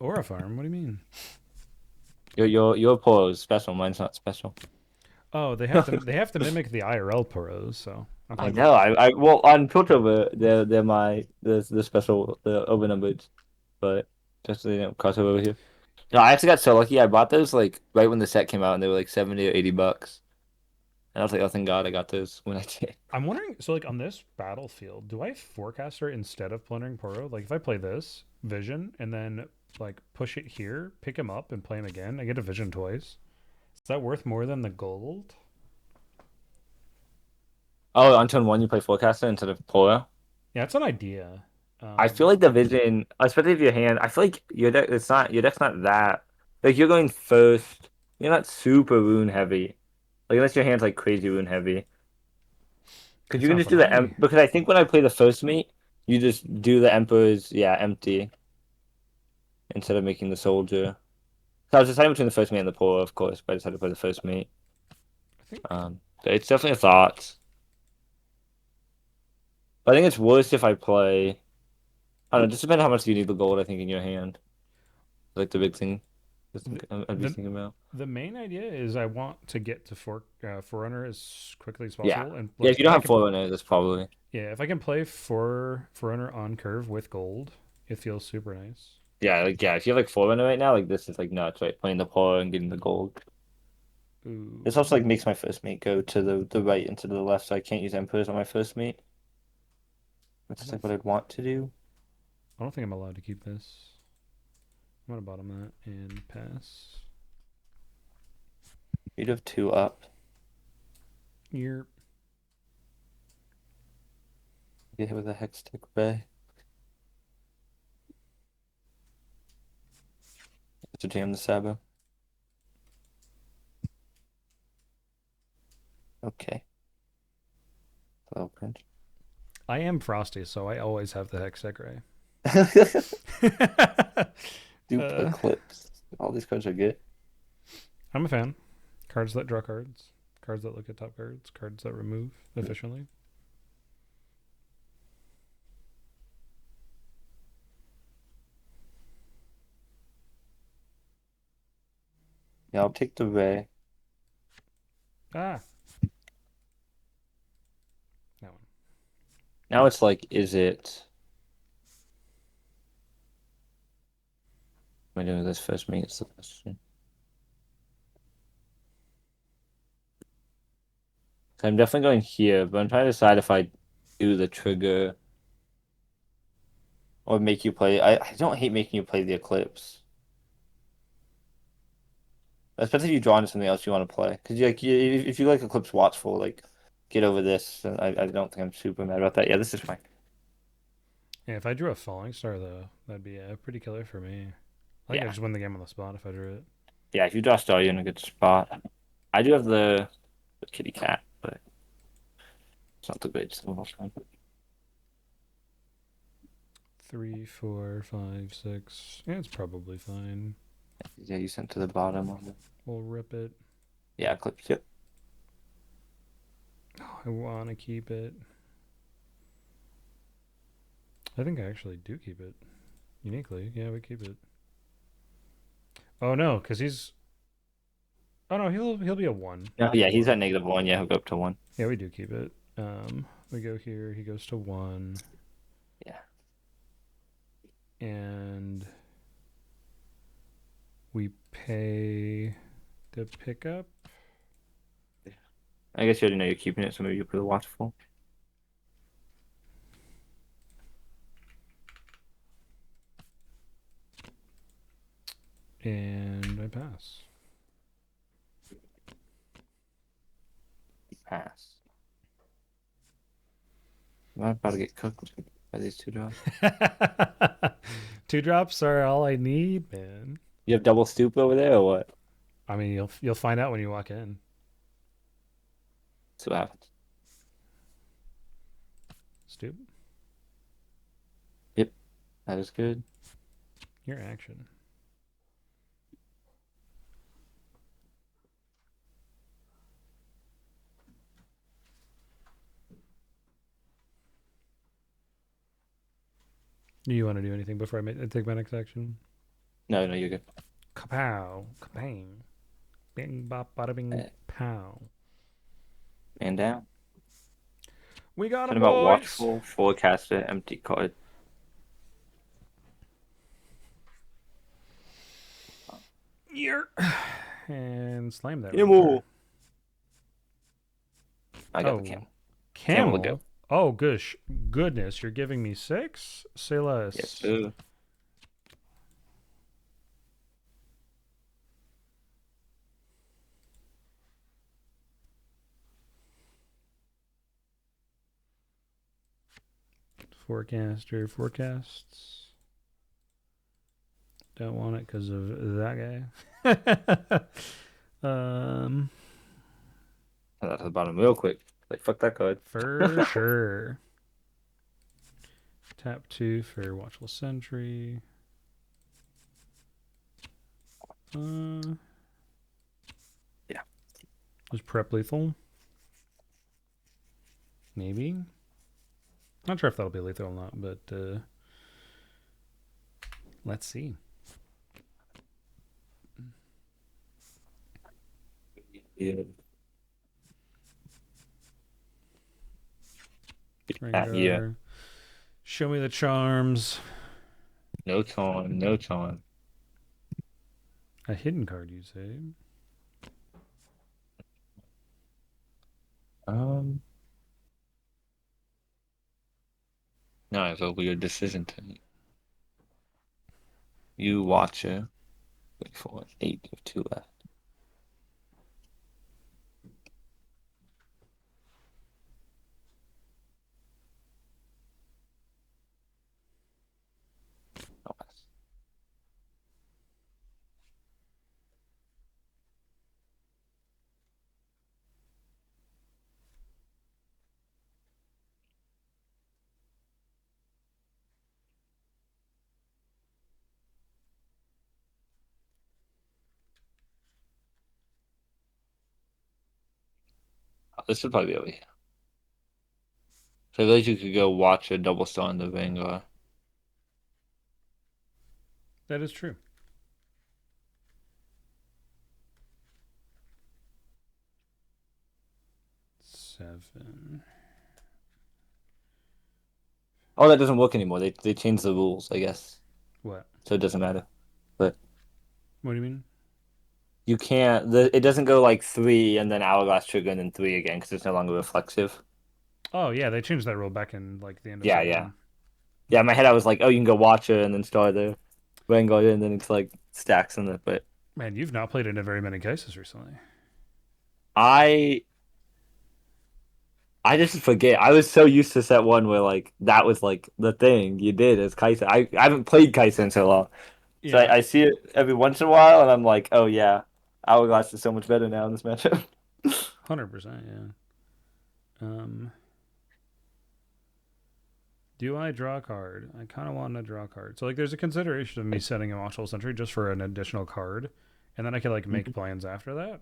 Aura farm? What do you mean? Your portal is special. Mine's not special. Oh, they have to mimic the IRL poros. So I'm I fine. know. I well on Piltover they're the special the overnumbered, but just so they don't cross over here. No, I actually got so lucky. I bought those like right when the set came out, and they were like $70 or $80. And I was like, oh, thank God I got those when I did. I'm wondering, so like on this battlefield, do I forecaster instead of plundering Poro? Like if I play this vision and then like push it here, pick him up and play him again, I get a vision twice. Is that worth more than the gold? Oh, on turn one you play Forecaster instead of Polo. Yeah, it's an idea. I feel like the vision, especially if your hand, I feel like your deck's not that like you're going first. You're not super rune heavy, like unless your hand's like crazy rune heavy. Because It's you can not, just but do the I because I think when I play the first mate, you just do the Emperor's empty instead of making the soldier. So I was deciding between the first mate and the Polo, of course, but I decided to play the first mate. think So it's definitely a thought. But I think it's worse if I play. I don't know. Just depends how much you need the gold. I think in your hand, like the big thing. I'd be the thinking about. the main idea is I want to get to Forerunner as quickly as Yeah, possible, and yeah. like If you if don't I have can, Forerunner, that's probably. yeah, if I can play Forerunner on curve with gold, it feels super nice. Yeah. If you have like Forerunner right now, like this is like nuts, right? Playing the Polo and getting the gold. This also Ooh, like makes my first mate go to the right and to the left, so I can't use Emperors on my first mate. Which I is don't, like what I'd want to do. I don't think I'm allowed to keep this. I'm gonna bottom that and pass. You'd have two up. You're Get hit with a Hextech Ray. To jam the Sabo. Okay. Little cringe. I am Frosty, so I always have the Hextech Ray. Dupe uh, Eclipse. All these cards are good. I'm a fan. Cards that draw cards, cards that look at top cards, cards that remove efficiently. Yeah, I'll take the Ray. Ah, that one. Now it's like, is it? Am I doing this first mate? It's the question. So I'm definitely going here, but I'm trying to decide if I do the trigger or make you play. I don't hate making you play the Eclipse. Especially if you draw into something else you want to play. Because if you like Eclipse Watchful, like get over this. I don't think I'm super mad about that. Yeah, this is fine. Yeah, if I drew a falling star though, that'd be pretty killer for me. I think I Yeah. just win the game on the spot if I drew it. Yeah, if you draw Star, you're in a good spot. I do have the kitty cat, but it's not the greatest of all time. 3, 4, 5, 6. Yeah, it's probably fine. Yeah, you sent to the bottom of it. We'll rip it. Yeah, Eclipse, yep. Oh, I want to keep it. I think I actually do keep it. Uniquely, yeah, we keep it. Oh no, because he's. Oh no, he'll be a 1. No, yeah, he's at -1. Yeah, he'll go up to 1. Yeah, we do keep it. We go here. He goes to 1. Yeah. And we pay the pickup. I guess you already know you're keeping it, so maybe you put a Watchful. And I pass. Pass. I'm about to get cooked by these two drops. 2 drops are all I need, man. You have double stoop over there or what? I mean, you'll find out when you walk in. See what happens. Stoop, Yep, that is good. your action. Do you want to do anything before I take my next action? No, you're good. Kapow, kabang, bing bop, bada bing, pow. Man down. We got him, Something about boys. Watchful, Forecaster, empty card. Here and slam that. Get him right all. there. I got the Oh, camel. Camel to go. camel. Oh, goodness, you're giving me 6? Say Yes, less. sir. Forecaster forecasts. Don't want it because of that guy. I got to the bottom real quick. Like, fuck that card. For sure. Tap 2 for Watchful Sentry. Yeah. Was prep lethal? Maybe. Not sure if that'll be lethal or not, but let's see. Yeah. Rengar. Yeah. Show me the charms. No time. No time. A hidden card, you say? No, I have a weird decision to make. You watch it. Wait for it. 8 of 2 left. Oh, this should probably be over here. So at least you could go watch a double star in the Vanguard. That is true. Seven. Oh, that doesn't work anymore. They changed the rules, I guess. What? So it doesn't matter. But What do you mean? you can't. It doesn't go like 3 and then hourglass trigger and then 3 again because it's no longer reflexive. Oh yeah, they changed that rule back in like the end of Yeah, seven. yeah. Yeah, in my head I was like, oh, you can go watch it and then start the Vanguard and then it's like stacks in it. But Man, you've not played into very many cases recently. I just forget. I was so used to set one where like that was like the thing you did as KaiSa. I haven't played KaiSa in so long. So Yeah, I see it every once in a while and I'm like, oh yeah, Hourglass is so much better now in this matchup. 100%. Yeah. Do I draw a card? I kind of want to draw a card. So like, there's a consideration of me setting a Watchful Sentry just for an additional card, and then I can like make plans after that.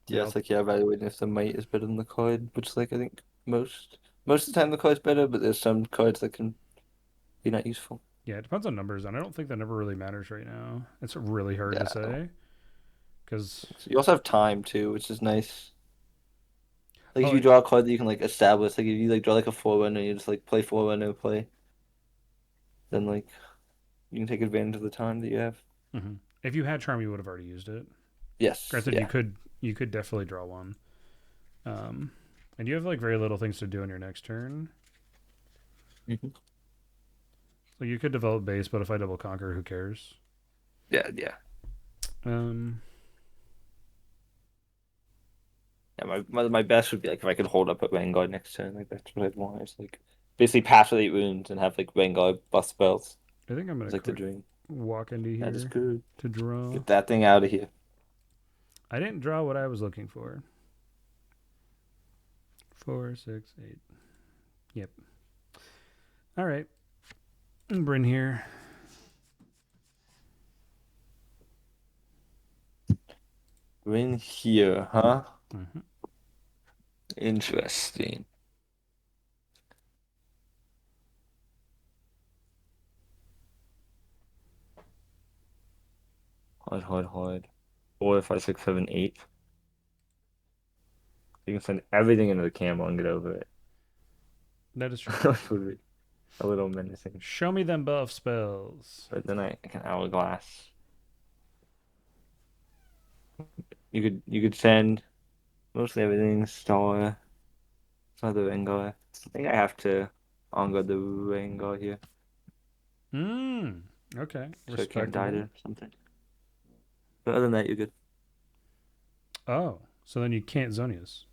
Yeah, it's like evaluating if the might is better than the card, which is like I think most of the time the card's better, but there's some cards that can be not useful. Yeah, it depends on numbers, and I don't think that number really matters right now. It's really hard to say because You also have time too, which is nice. Like if oh you draw a card that you can like establish, like if you like draw like a forerunner, you just like play forerunner play, then like you can take advantage of the time that you have. if you had charm, you would have already used it. Yes. Granted, Yeah. you could definitely draw one. And you have like very little things to do in your next turn. So you could develop base, but if I double conquer, who cares? Yeah. Yeah. Yeah, my best would be like if I could hold up at Vanguard next turn, like that's what I'd want. It's like basically pass with 8 wounds and have like Vanguard buff spells. I think I'm gonna It's like the dream. walk into here That is good. to draw. Get that thing out of here. I didn't draw what I was looking for. 4, 6, 8. Yep. All right. Bryn here. Win here, huh? Mm-hmm. Interesting. Hard. 4, 5, 6, 7, 8. You can send everything into the camo and get over it. That is true. Which would be a little menacing. Show me them buff spells. But then I can hourglass. You could send Mostly everything's Star. It's not the Rengar. I think I have to on guard the Rengar here, Okay. so I can't die Respectable. to something. But other than that, you're good. Oh, so then you can't Zonias.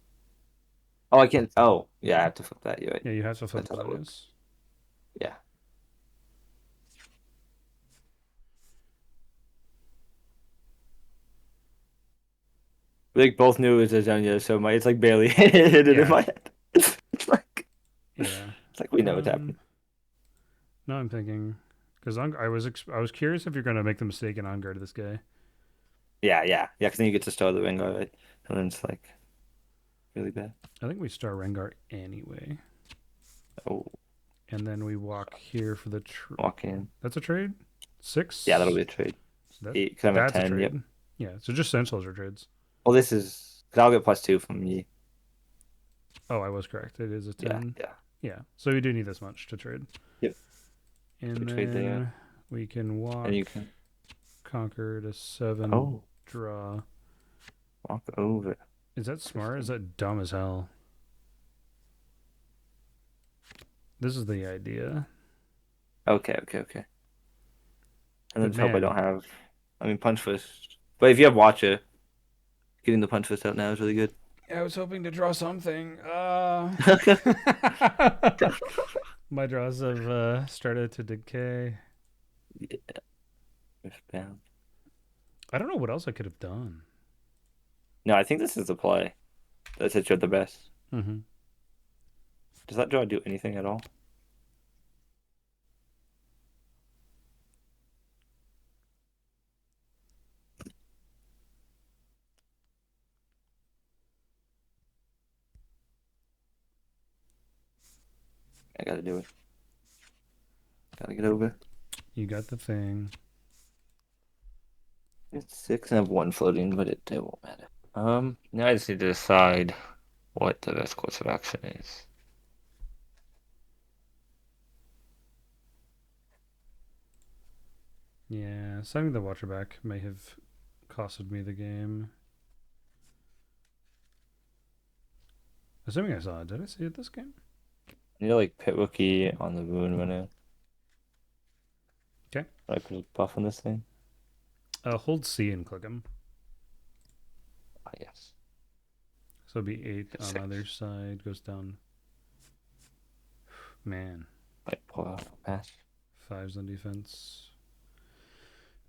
Oh, I can't. Oh, yeah, I have to flip that. You're right. Yeah, you have to flip That's the how that works. Zonias. Yeah. We like both knew it was a Zenya, so it's like barely hit it in Yeah. my head. It's like Yeah. it's like we know what's Um, happening. no, I'm thinking because I was curious if you're gonna make the mistake and on guard this guy. Yeah, yeah, yeah. Because then you get to start the Rengar, right? And then it's like really bad. I think we start Rengar anyway, Oh, and then we walk here for the. walk in. That's a trade. Yeah, that'll 6. be a trade. That 8, because I'm at that's a 10. Yep. trade. Yeah. So just Sentinels are trades. Well, this is because I'll get +2 from you. Oh, I was correct. It is a Yeah, 10. yeah. Yeah. So we do need this much to trade. Yep. And So trade there. then we can walk, And you can conquer to 7, oh draw. walk over. Is that smart? Is that dumb as hell? This is the idea. Okay, okay, okay. And then But just hope I man, don't have. I mean, punch fist. But if you have Watcher, getting the punch fist out now is really good. I was hoping to draw something. My draws have started to decay. Yeah, Riftbound. I don't know what else I could have done. No, I think this is the play. That's hit you at the best. Mm-hmm. Does that draw do anything at all? I gotta do it. Gotta get over. You got the thing. It's 6 and I have 1 floating, but it won't matter. Now I just need to decide what the best course of action is. Yeah, sending the Watcher back may have costed me the game. Assuming I saw it. Did I see it this game? I need to like pit rookie on the ruin runner. Okay. I put a buff on this thing. Hold C and click him. Ah, yes. So it'll be 8 on 6. either side. Goes down. Man. Like pull out a pass. 5s on defense.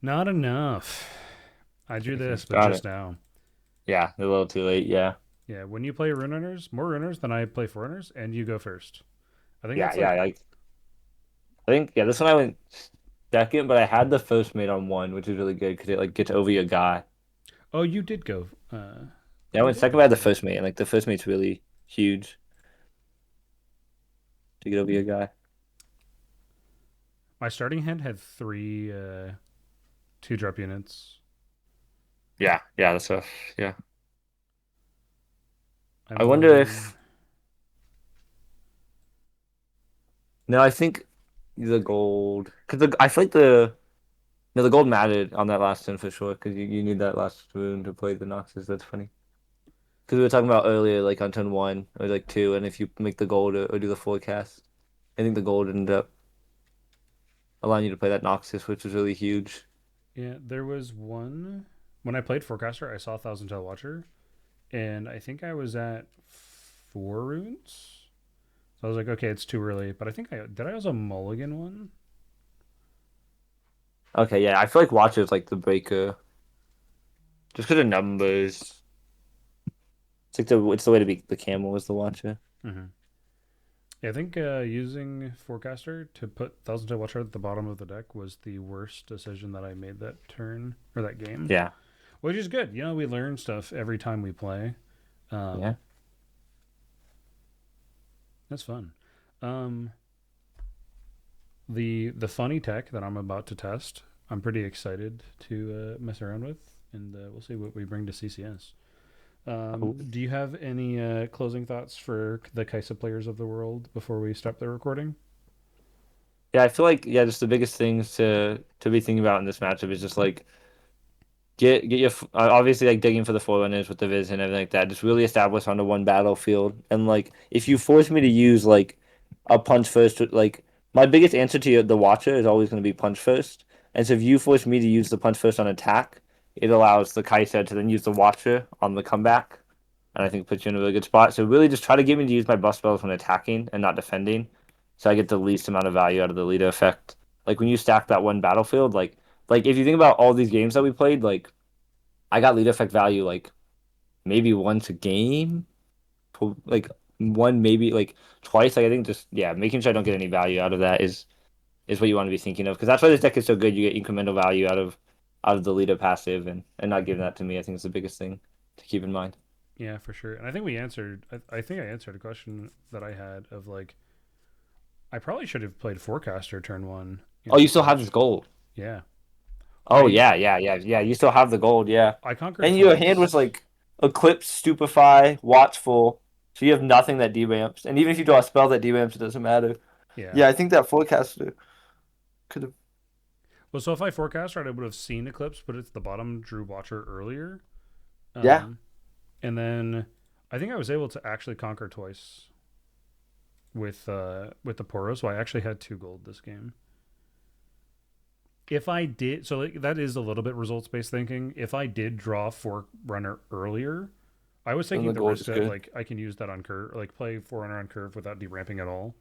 Not enough. I drew this, but Got just it. now. Yeah, a little too late. Yeah. Yeah, when you play rune runners, more runners than I play foreigners, and you go first. I think Yeah, that's yeah. like, Like I think this one I went second, but I had the first mate on 1, which is really good because it like gets over your guy. oh, you did go. Yeah, I You went did second, go but I had the second. first mate, and like the first mate's really huge to get over your guy. My starting hand had 3 2-drop units. Yeah, yeah, that's rough. Yeah. I'm I wonder wondering. if no, I think the gold because I feel like the gold mattered on that last turn for sure because you need that last rune to play the Noxus. That's funny because we were talking about earlier like on turn 1 or like 2, and if you make the gold or do the forecast, I think the gold ended up allowing you to play that Noxus, which was really huge. Yeah, there was one. When I played Forecaster, I saw Thousand Tail Watcher, and I think I was at 4 runes. So I was like, okay, it's too early. But I think I also mulligan one? Okay, yeah, I feel like Watcher is like the breaker just because of numbers. It's the way to beat the camel is the Watcher. Mm-hmm. Yeah, I think using Forecaster to put Thousand Tail Watcher at the bottom of the deck was the worst decision that I made that turn or that game. Yeah, Which is good. We learn stuff every time we play. yeah. That's fun. The funny tech that I'm about to test, I'm pretty excited to mess around with, and we'll see what we bring to CCS. Cool. Do you have any closing thoughts for the KaiSa players of the world before we stop the recording? Yeah, I feel like just the biggest things to be thinking about in this matchup is just like get your obviously like digging for the forerunners with the viz and everything like that. Just really establish on the one battlefield. And like if you force me to use like a punch first, like my biggest answer to the watcher is always going to be punch first. And so if you force me to use the punch first on attack, it allows the KaiSa to then use the watcher on the comeback. And I think puts you in a really good spot. So really just try to get me to use my buff spells when attacking and not defending. So I get the least amount of value out of the leader effect. Like when you stack that one battlefield, like if you think about all these games that we played, like I got lead effect value like maybe once a game, like one maybe like twice. Like I think just yeah, making sure I don't get any value out of that is what you want to be thinking of because that's why this deck is so good. You get incremental value out of the leader passive and not giving that to me. I think is the biggest thing to keep in mind. Yeah, for sure. And I think we answered. I think I answered a question that I had of like, I probably should have played Forecaster turn one. Oh, you This still have this match. gold. Yeah, Oh I yeah. You still have the gold. Yeah, I conquered And your hand was twice. like Eclipse, Stupefy, Watchful. So you have nothing that deramps. And even if you draw a spell that deramps, it doesn't matter. Yeah. Yeah, I think that Forecaster could have. Well, so if I forecast right, I would have seen Eclipse, but it's the bottom Drew Watcher earlier. Yeah. Um, and then I think I was able to actually conquer twice with the Poro, so I actually had 2 gold this game. If I did, so like, that is a little bit results based thinking. If I did draw Forerunner earlier, I was Then taking the the gold risk is that good. like I can use that on curve, like play Forerunner on curve without deramping at all,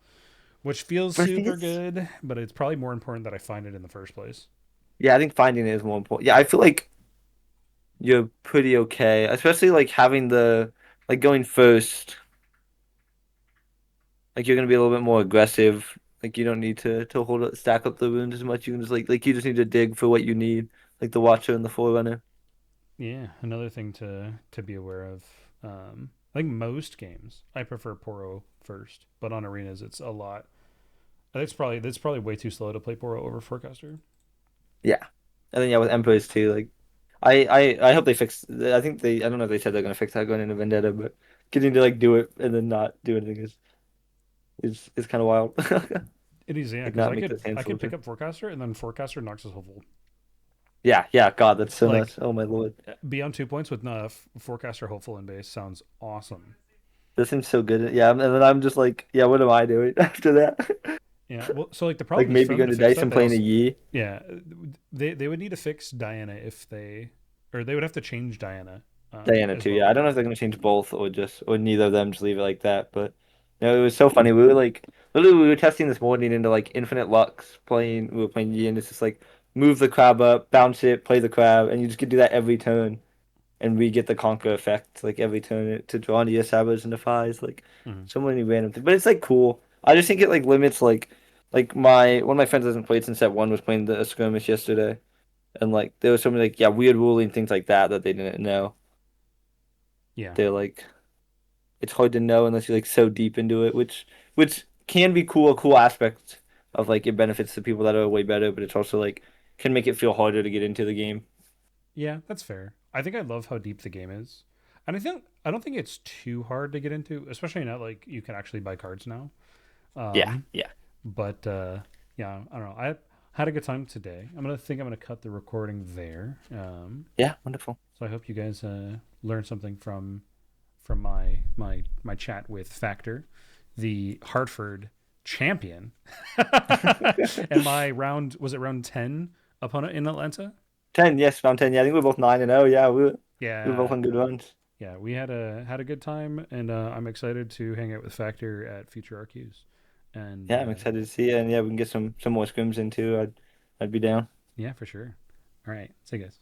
which feels But I think super it's. good. But it's probably more important that I find it in the first place. Yeah, I think finding it is more important. Yeah, I feel like you're pretty okay, especially like having like going first. Like you're gonna be a little bit more aggressive. Like you don't need to stack up the runes as much. You can just like you just need to dig for what you need, like the Watcher and the Forerunner. Yeah, another thing to be aware of. Like most games, I prefer Poro first, but on arenas it's a lot. That's probably way too slow to play Poro over Forecaster. Yeah, and then yeah, with Emperors too. Like I hope they fix. I think they. I don't know if they said they're gonna fix that going into Vendetta, but getting to like do it and then not do anything is kind of wild. It is, yeah, Like because not make those hands I so could pick good. up Forecaster and then Forecaster knocks us hopeful. Yeah. God, that's so Like nuts. Oh my lord, be on 2 points with enough Forecaster hopeful in base sounds awesome. this seems so good. Yeah, and then I'm just like, yeah, what am I doing after that? Yeah, well, so like the Like problem is for maybe them going to to fix dice that, and they playing a also Yi. yeah they would need to fix Diana if they or they would have to change Diana Diana as too. Yeah, well. I don't know if they're gonna change both or neither of them. Just leave it like that. But no, it was so funny. We were like literally we were testing this morning into like Infinite Lux playing. We were playing Yi, and it's just like move the crab up, bounce it, play the crab, and you just could do that every turn, and we get the conquer effect like every turn to draw into your sabers and defies like Mhm. so many random things. But it's like cool. I just think it like limits like my one of my friends hasn't played since set one was playing the skirmish yesterday, and like there was so many like yeah weird ruling things like that they didn't know. Yeah, They're like it's hard to know unless you're like so deep into it, which can be cool, a cool aspect of like it benefits the people that are way better, but it's also like can make it feel harder to get into the game. yeah, that's fair. I think I love how deep the game is, and I don't think it's too hard to get into, especially now like you can actually buy cards now. Yeah, Um, yeah, but yeah, I don't know. I had a good time today. I'm gonna cut the recording there. yeah. Wonderful. So I hope you guys learned something from my chat with Factor, the Hartford champion, and my round was it round 10 opponent in Atlanta. 10, yes, round 10. Yeah, I think we're both 9-0. Yeah, we were both Yeah, on good runs. yeah, we had a good time, and I'm excited to hang out with Factor at future RQs. And Yeah, I'm excited to see it, and yeah, we can get some more scrims in too. I'd be down. yeah, for sure. All right, see you guys.